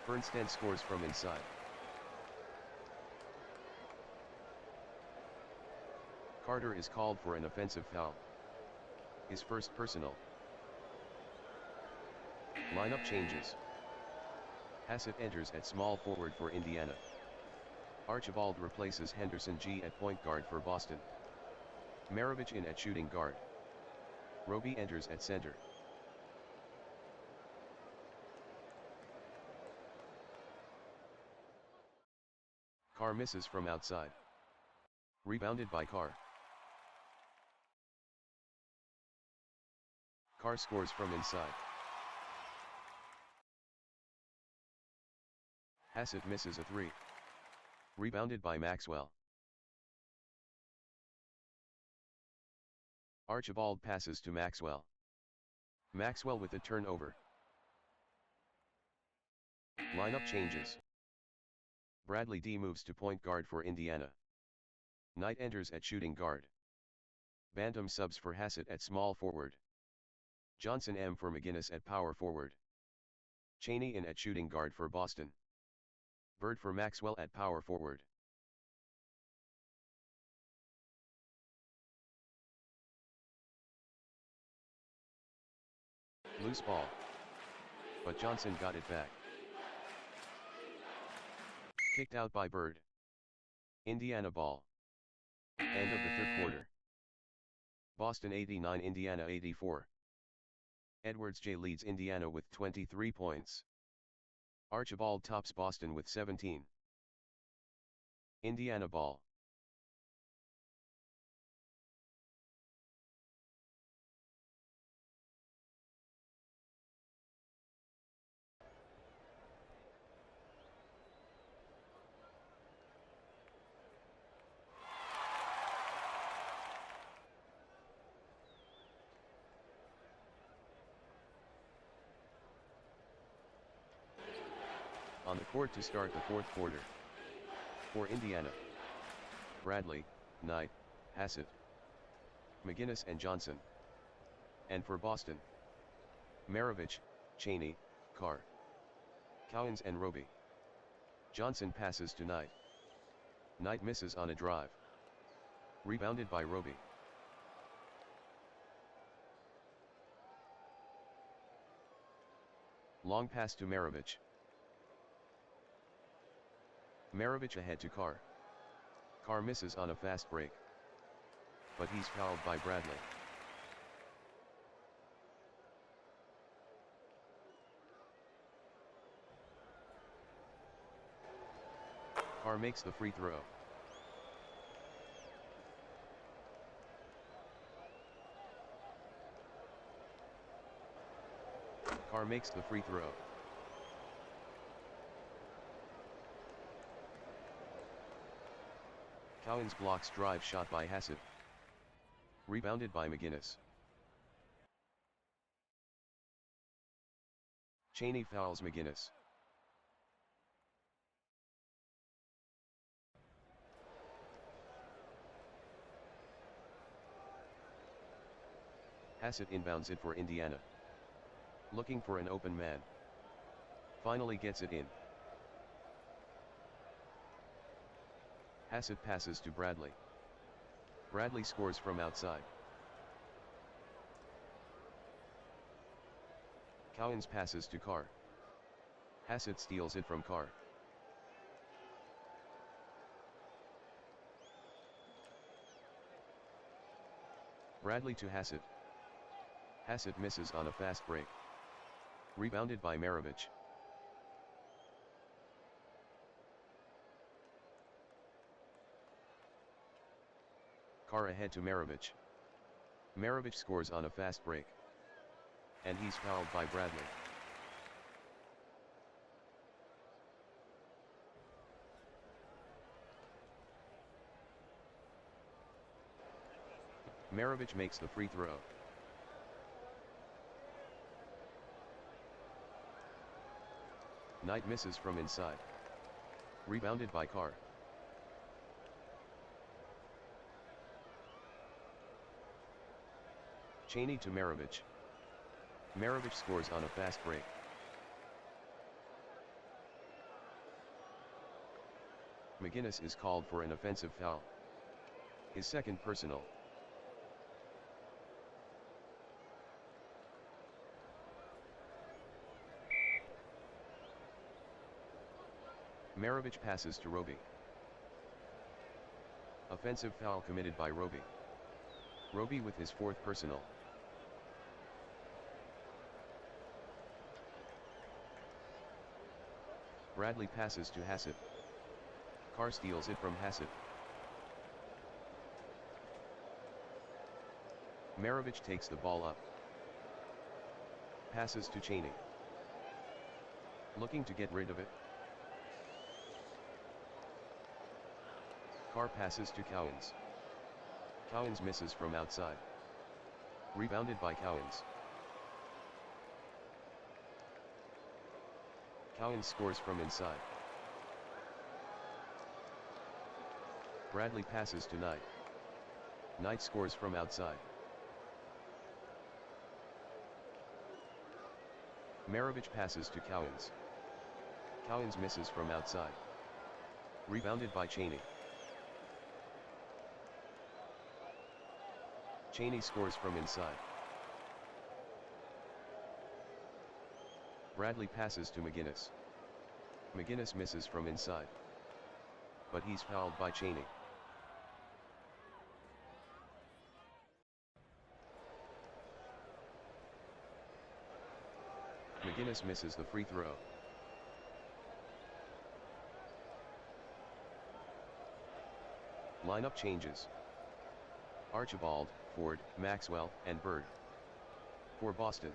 Bernstein scores from inside. Carter is called for an offensive foul. His first personal. Lineup changes. Hassett enters at small forward for Indiana. Archibald replaces Henderson G at point guard for Boston. Maravich in at shooting guard. Roby enters at center. Carr misses from outside. Rebounded by Carr. Carr scores from inside. Hassett misses a three. Rebounded by Maxwell. Archibald passes to Maxwell. Maxwell with the turnover. Lineup changes. Bradley D moves to point guard for Indiana. Knight enters at shooting guard. Bantam subs for Hassett at small forward. Johnson M for McGinnis at power forward. Chaney in at shooting guard for Boston. Bird for Maxwell at power forward. Loose ball. But Johnson got it back. Kicked out by Bird. Indiana ball. End of the third quarter. Boston 89, Indiana 84. Edwards J leads Indiana with 23 points. Archibald tops Boston with 17. Indiana ball. On the court to start the fourth quarter. For Indiana: Bradley, Knight, Hassett, McGinnis and Johnson. And for Boston: Maravich, Cheney, Carr, Cowens and Roby. Johnson passes to Knight. Knight misses on a drive. Rebounded by Roby. Long pass to Maravich. Maravich ahead to Carr. Carr misses on a fast break, but he's fouled by Bradley. Carr makes the free throw. Carr makes the free throw. Cowens blocks drive shot by Hassett. Rebounded by McGinnis. Cheney fouls McGinnis. Hassett inbounds it for Indiana. Looking for an open man. Finally gets it in. Hassett passes to Bradley. Bradley scores from outside. Cowens passes to Carr. Hassett steals it from Carr. Bradley to Hassett. Hassett misses on a fast break. Rebounded by Maravich. Carr ahead to Maravich. Maravich scores on a fast break. And he's fouled by Bradley. Maravich makes the free throw. Knight misses from inside. Rebounded by Carr. Cheney to Maravich. Maravich scores on a fast break. McGinnis is called for an offensive foul. His second personal. Maravich passes to Roby. Offensive foul committed by Roby. Roby with his fourth personal. Bradley passes to Hassett. Carr steals it from Hassett. Maravich takes the ball up. Passes to Cheney. Looking to get rid of it. Carr passes to Cowens. Cowens misses from outside. Rebounded by Cowens. Cowens scores from inside. Bradley passes to Knight. Knight scores from outside. Maravich passes to Cowens. Cowens misses from outside. Rebounded by Cheney. Cheney scores from inside. Bradley passes to McGinnis. McGinnis misses from inside. But he's fouled by Cheney. McGinnis misses the free throw. Lineup changes. Archibald, Ford, Maxwell, and Bird. For Boston.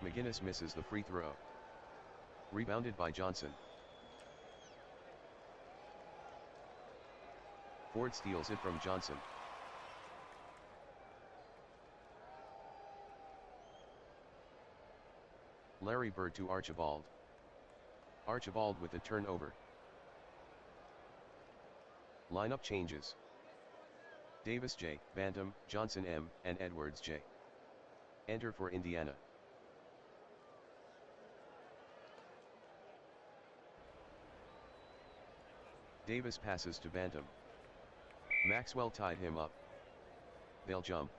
McGinnis misses the free throw. Rebounded by Johnson. Ford steals it from Johnson. Larry Bird to Archibald. Archibald with a turnover. Lineup changes. Davis J, Bantam, Johnson M, and Edwards J. Enter for Indiana. Davis passes to Bantam. Maxwell tied him up. They'll jump.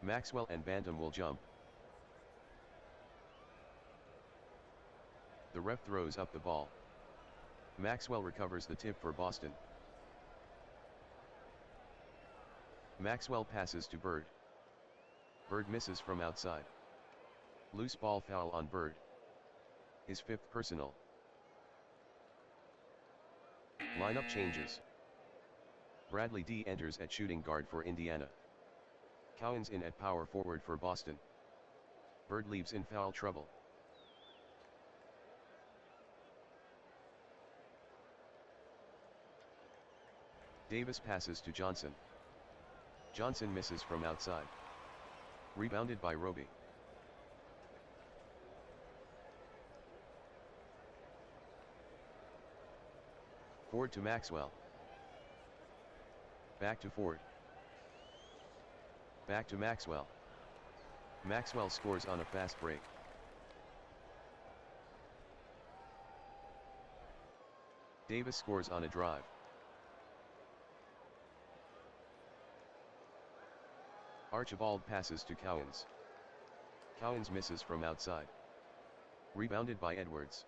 Maxwell and Bantam will jump. The ref throws up the ball. Maxwell recovers the tip for Boston. Maxwell passes to Bird. Bird misses from outside. Loose ball foul on Bird. His fifth personal. Lineup changes. Bradley D enters at shooting guard for Indiana. Cowens in at power forward for Boston. Bird leaves in foul trouble. Davis passes to Johnson. Johnson misses from outside. Rebounded by Roby. Ford to Maxwell. Back to Ford. Back to Maxwell. Maxwell scores on a fast break. Davis scores on a drive. Archibald passes to Cowens. Cowens misses from outside. Rebounded by Edwards.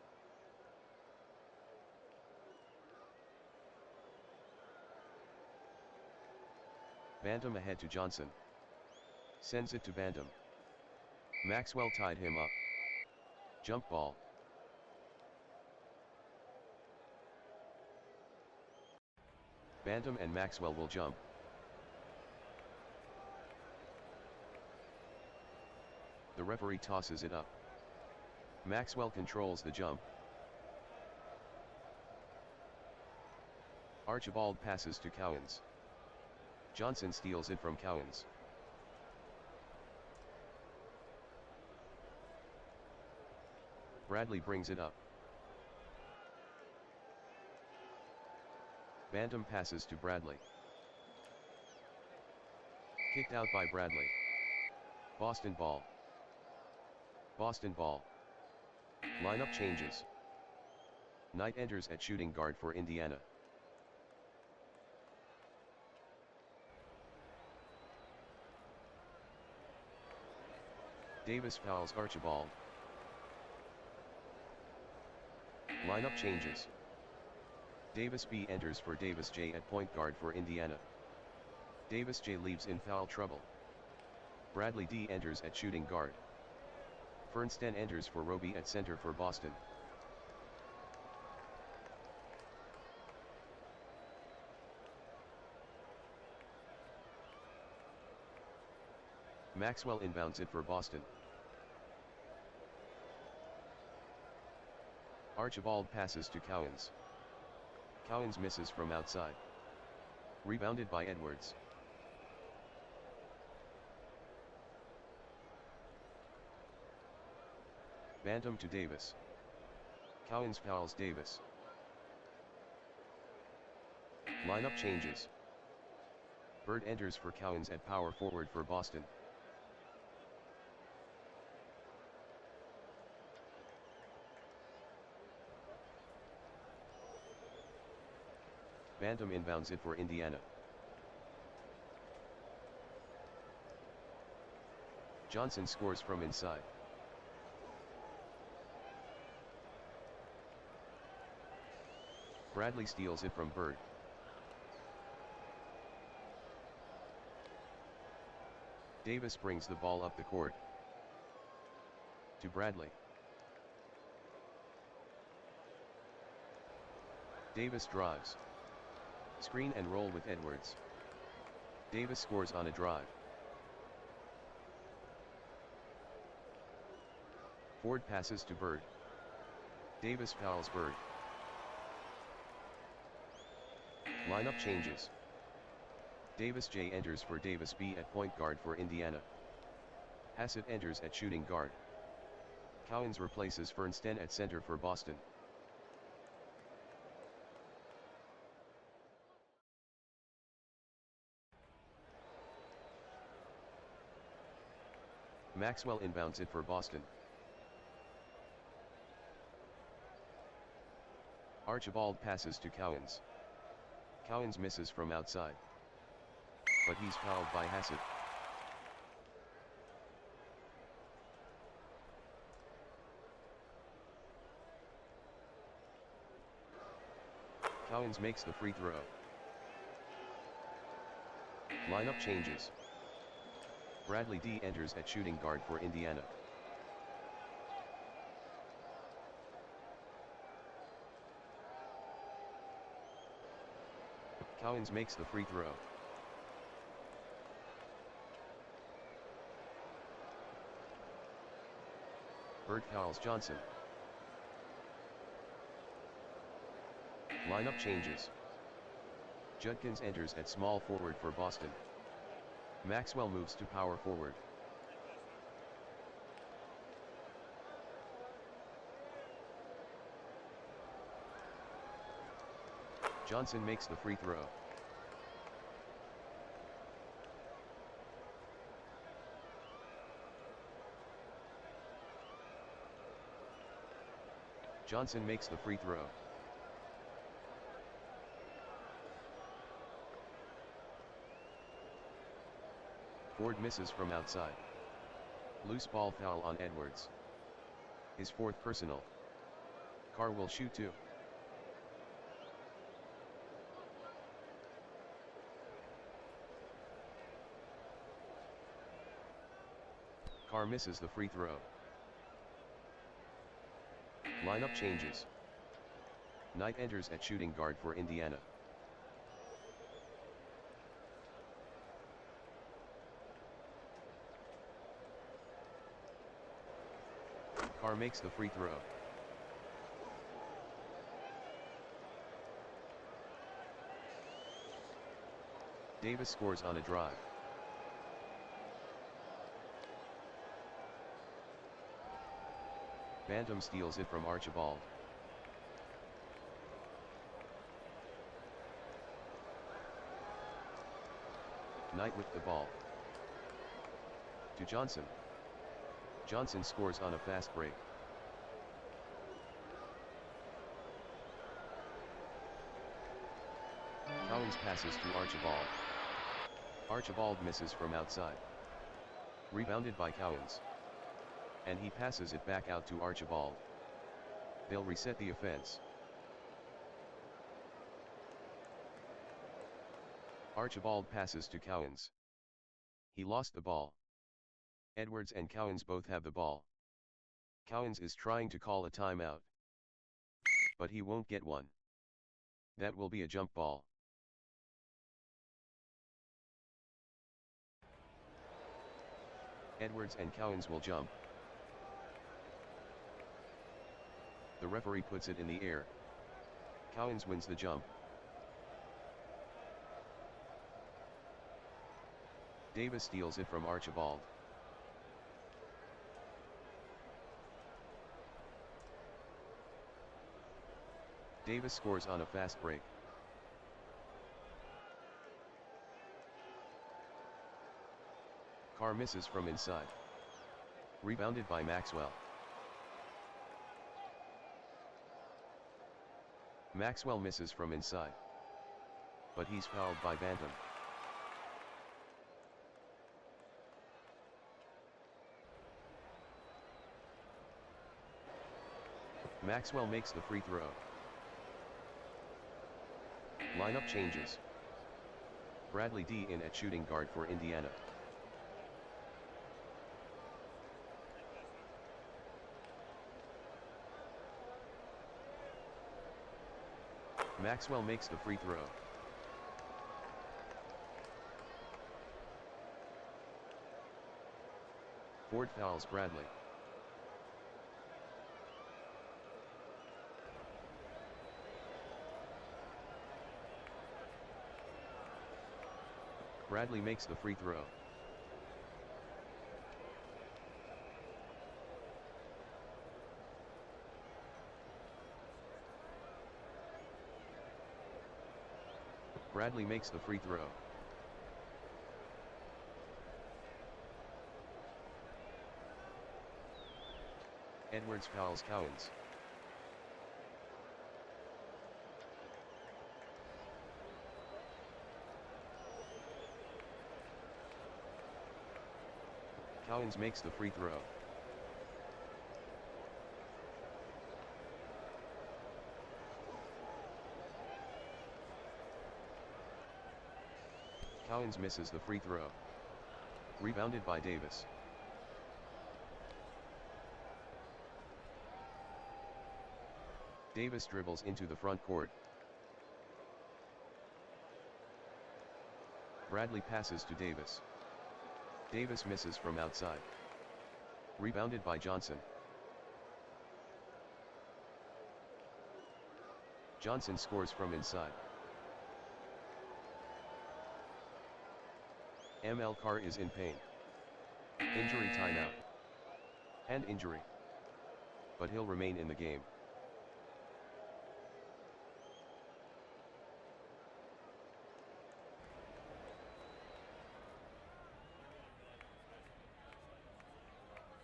Bantam ahead to Johnson. Sends it to Bantam. Maxwell tied him up. Jump ball. Bantam and Maxwell will jump. The referee tosses it up. Maxwell controls the jump. Archibald passes to Cowens. Johnson steals it from Cowens. Bradley brings it up. Bantam passes to Bradley. Kicked out by Bradley. Boston ball. Boston ball. Lineup changes. Knight enters at shooting guard for Indiana. Davis fouls Archibald. Lineup changes. Davis B enters for Davis J at point guard for Indiana. Davis J leaves in foul trouble. Bradley D enters at shooting guard. Fernsten enters for Roby at center for Boston. Maxwell inbounds it for Boston. Archibald passes to Cowens. Cowens misses from outside. Rebounded by Edwards. Bantam to Davis. Cowens fouls Davis. Lineup changes. Bird enters for Cowens at power forward for Boston. Bantam inbounds it for Indiana. Johnson scores from inside. Bradley steals it from Bird. Davis brings the ball up the court. To Bradley. Davis drives. Screen and roll with Edwards. Davis scores on a drive. Ford passes to Bird. Davis fouls Bird. Lineup changes. Davis J enters for Davis B at point guard for Indiana. Hassett enters at shooting guard. Cowens replaces Fernsten at center for Boston. Maxwell inbounds it for Boston. Archibald passes to Cowens. Cowens misses from outside. But he's fouled by Hassett. Cowens makes the free throw. Lineup changes. Bradley D enters at shooting guard for Indiana. Cowens makes the free throw. Bird fouls Johnson. Lineup changes. Judkins enters at small forward for Boston. Maxwell moves to power forward. Johnson makes the free throw. Johnson makes the free throw. Ford misses from outside. Loose ball foul on Edwards. His fourth personal. Carr will shoot two. Carr misses the free throw. Lineup changes. Knight enters at shooting guard for Indiana. Carr makes the free throw. Davis scores on a drive. Bantam steals it from Archibald. Knight with the ball. To Johnson. Johnson scores on a fast break. Cowens passes to Archibald. Archibald misses from outside. Rebounded by Cowens. And he passes it back out to Archibald. They'll reset the offense. Archibald passes to Cowens. He lost the ball. Edwards and Cowens both have the ball. Cowens is trying to call a timeout. But he won't get one. That will be a jump ball. Edwards and Cowens will jump. The referee puts it in the air. Cowens wins the jump. Davis steals it from Archibald. Davis scores on a fast break. Carr misses from inside. Rebounded by Maxwell. Maxwell misses from inside. But he's fouled by Bantam. Maxwell makes the free throw. Lineup changes. Bradley D in at shooting guard for Indiana. Maxwell makes the free throw. Ford fouls Bradley. Bradley makes the free throw. Bradley makes the free throw. Edwards fouls Cowens. Cowens makes the free throw. Cowens misses the free throw. Rebounded by Davis. Davis dribbles into the front court. Bradley passes to Davis. Davis misses from outside. Rebounded by Johnson. Johnson scores from inside. ML Carr is in pain. Injury timeout. Hand injury. But he'll remain in the game.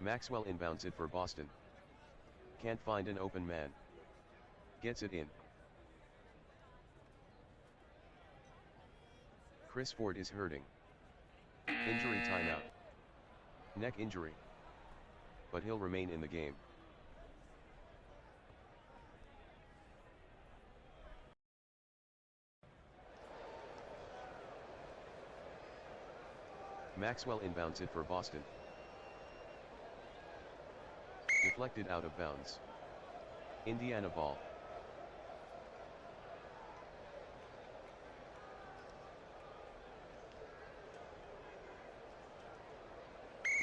Maxwell inbounds it for Boston. Can't find an open man. Gets it in. Chris Ford is hurting. Injury timeout. Neck injury. But he'll remain in the game. Maxwell inbounds it for Boston. Deflected out of bounds. Indiana ball.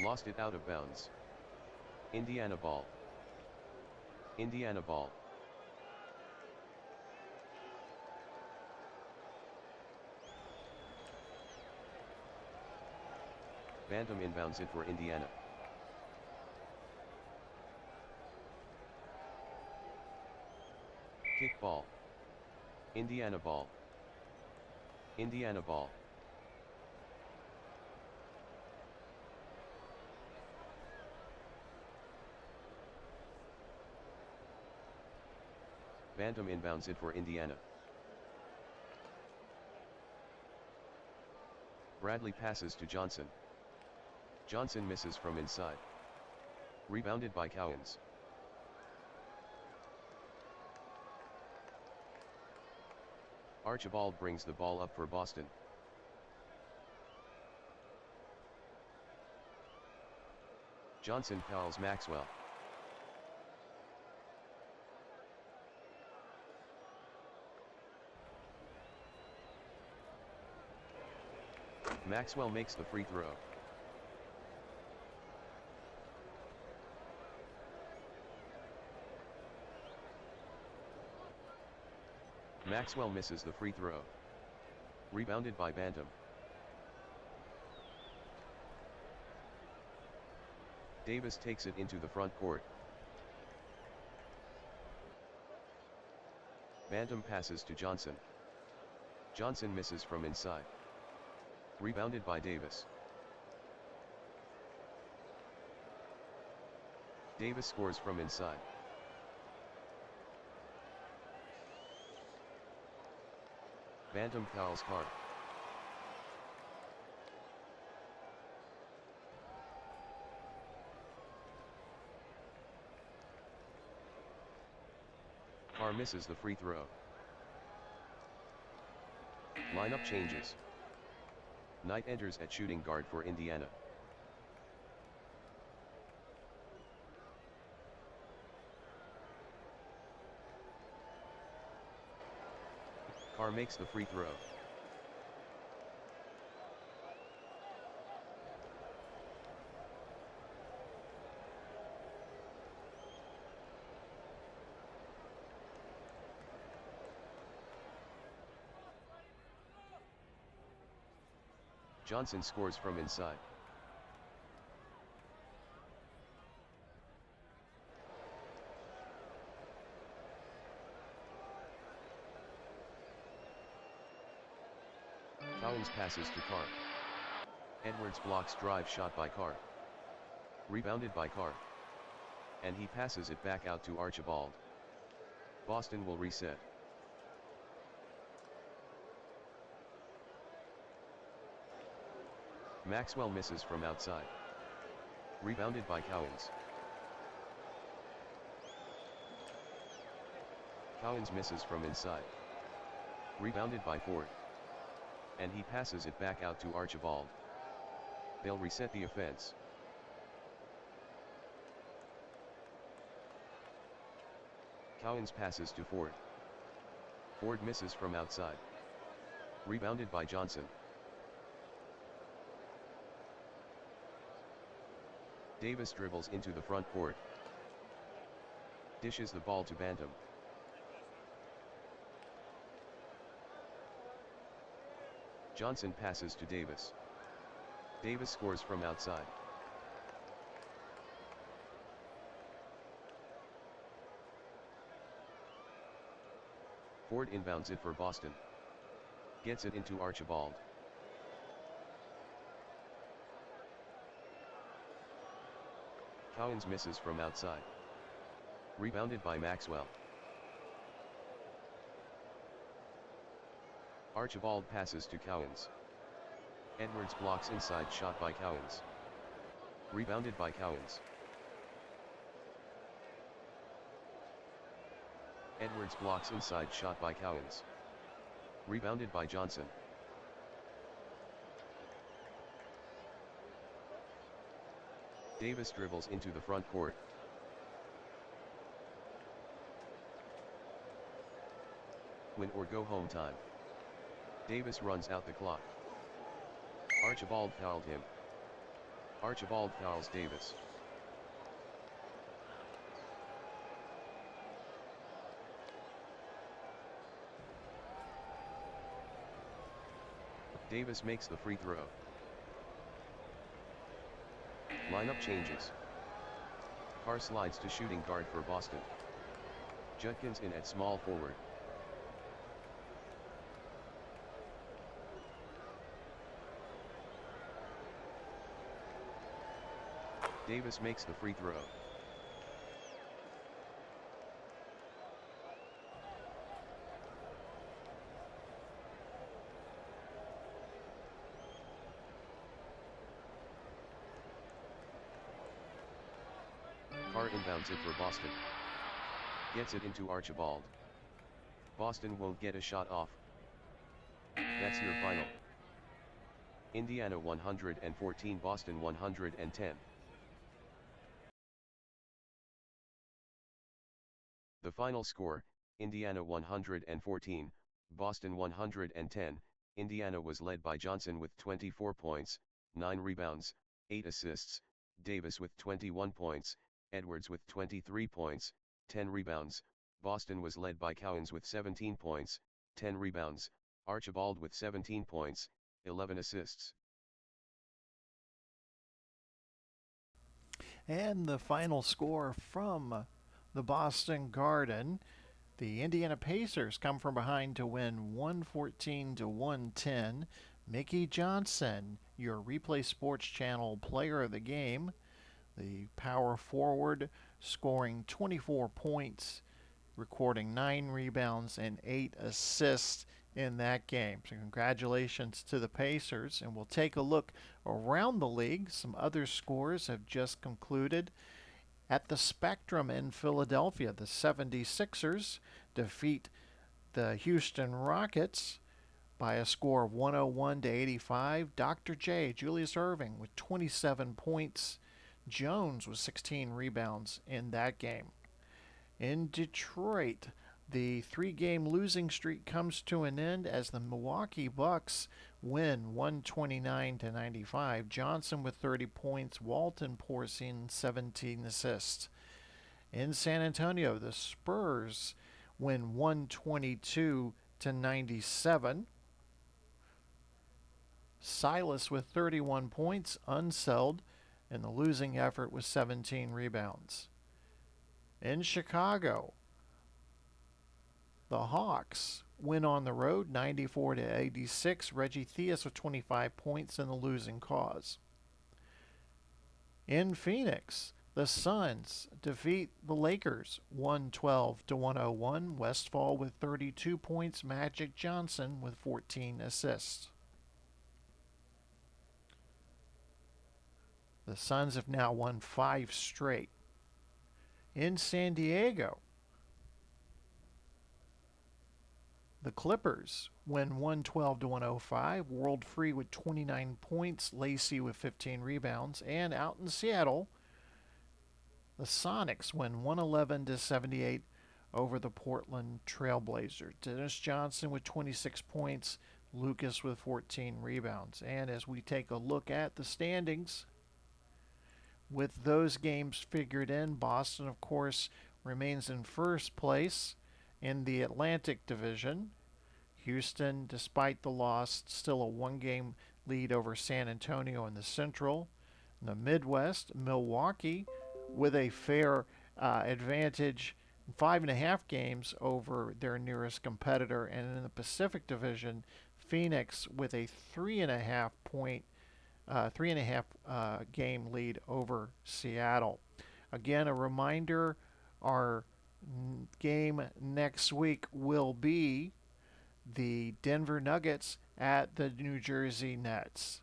Lost it out of bounds. Indiana ball. Indiana ball. Bantam inbounds it for Indiana. Kick ball. Indiana ball. Indiana ball. Bantam inbounds it for Indiana. Bradley passes to Johnson. Johnson misses from inside. Rebounded by Cowens. Archibald brings the ball up for Boston. Johnson fouls Maxwell. Maxwell makes the free throw. Maxwell misses the free throw. Rebounded by Bantam. Davis takes it into the front court. Bantam passes to Johnson. Johnson misses from inside. Rebounded by Davis. Davis scores from inside. Bantam fouls Carr. Carr misses the free throw. Lineup changes. Knight enters at shooting guard for Indiana. Carr makes the free throw. Johnson scores from inside. Collins passes to Carr. Edwards blocks drive shot by Carr. Rebounded by Carr. And he passes it back out to Archibald. Boston will reset. Maxwell misses from outside. Rebounded by Cowens. Cowens misses from inside. Rebounded by Ford. And he passes it back out to Archibald. They'll reset the offense. Cowens passes to Ford. Ford misses from outside. Rebounded by Johnson. Davis dribbles into the front court. Dishes the ball to Bantam. Johnson passes to Davis. Davis scores from outside. Ford inbounds it for Boston. Gets it into Archibald. Cowens misses from outside. Rebounded by Maxwell. Archibald passes to Cowens. Edwards blocks inside shot by Cowens. Rebounded by Cowens. Edwards blocks inside shot by Cowens. Rebounded by Johnson. Davis dribbles into the front court. Win or go home time. Davis runs out the clock. Archibald fouled him. Archibald fouls Davis. Davis makes the free throw. Lineup changes. Carr slides to shooting guard for Boston. Judkins in at small forward. Davis makes the free throw. Carr inbounds it for Boston. Gets it into Archibald. Boston won't get a shot off. That's your final. Indiana 114, Boston 110. The final score, Indiana 114, Boston 110. Indiana was led by Johnson with 24 points, 9 rebounds, 8 assists, Davis with 21 points, Edwards with 23 points, 10 rebounds. Boston was led by Cowens with 17 points, 10 rebounds, Archibald with 17 points, 11 assists. And the final score from the Boston Garden. The Indiana Pacers come from behind to win 114 to 110. Mickey Johnson, your Replay Sports Channel player of the game. The power forward scoring 24 points, recording 9 rebounds and 8 assists in that game. So congratulations to the Pacers. And we'll take a look around the league. Some other scores have just concluded. At the Spectrum in Philadelphia, the 76ers defeat the Houston Rockets by a score of 101-85. Dr. J, Julius Erving, with 27 points. Jones with 16 rebounds in that game. In Detroit, the three-game losing streak comes to an end as the Milwaukee Bucks win 129-95. Johnson with 30 points. Walton pours in 17 assists. In San Antonio, the Spurs win 122-97. Silas with 31 points, Unseld, and the losing effort with 17 rebounds. In Chicago, the Hawks win on the road 94-86. Reggie Theus with 25 points in the losing cause. In Phoenix, the Suns defeat the Lakers 112-101. Westfall with 32 points. Magic Johnson with 14 assists. The Suns have now won 5 straight. In San Diego, the Clippers win 112-105. World Free with 29 points. Lacey with 15 rebounds. And out in Seattle, the Sonics win 111-78 over the Portland Trailblazers. Dennis Johnson with 26 points. Lucas with 14 rebounds. And as we take a look at the standings, with those games figured in, Boston, of course, remains in first place in the Atlantic Division. Houston, despite the loss, still a one-game lead over San Antonio in the Central. In the Midwest, Milwaukee with a fair advantage, 5.5 games over their nearest competitor. And in the Pacific Division, Phoenix with a 3.5 game lead over Seattle. Again, a reminder, our game next week will be the Denver Nuggets at the New Jersey Nets.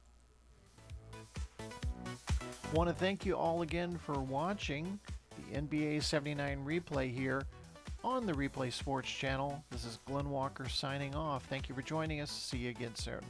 Want to thank you all again for watching the NBA 79 replay here on the Replay Sports Channel. This is Glenn Walker signing off. Thank you for joining us. See you again soon.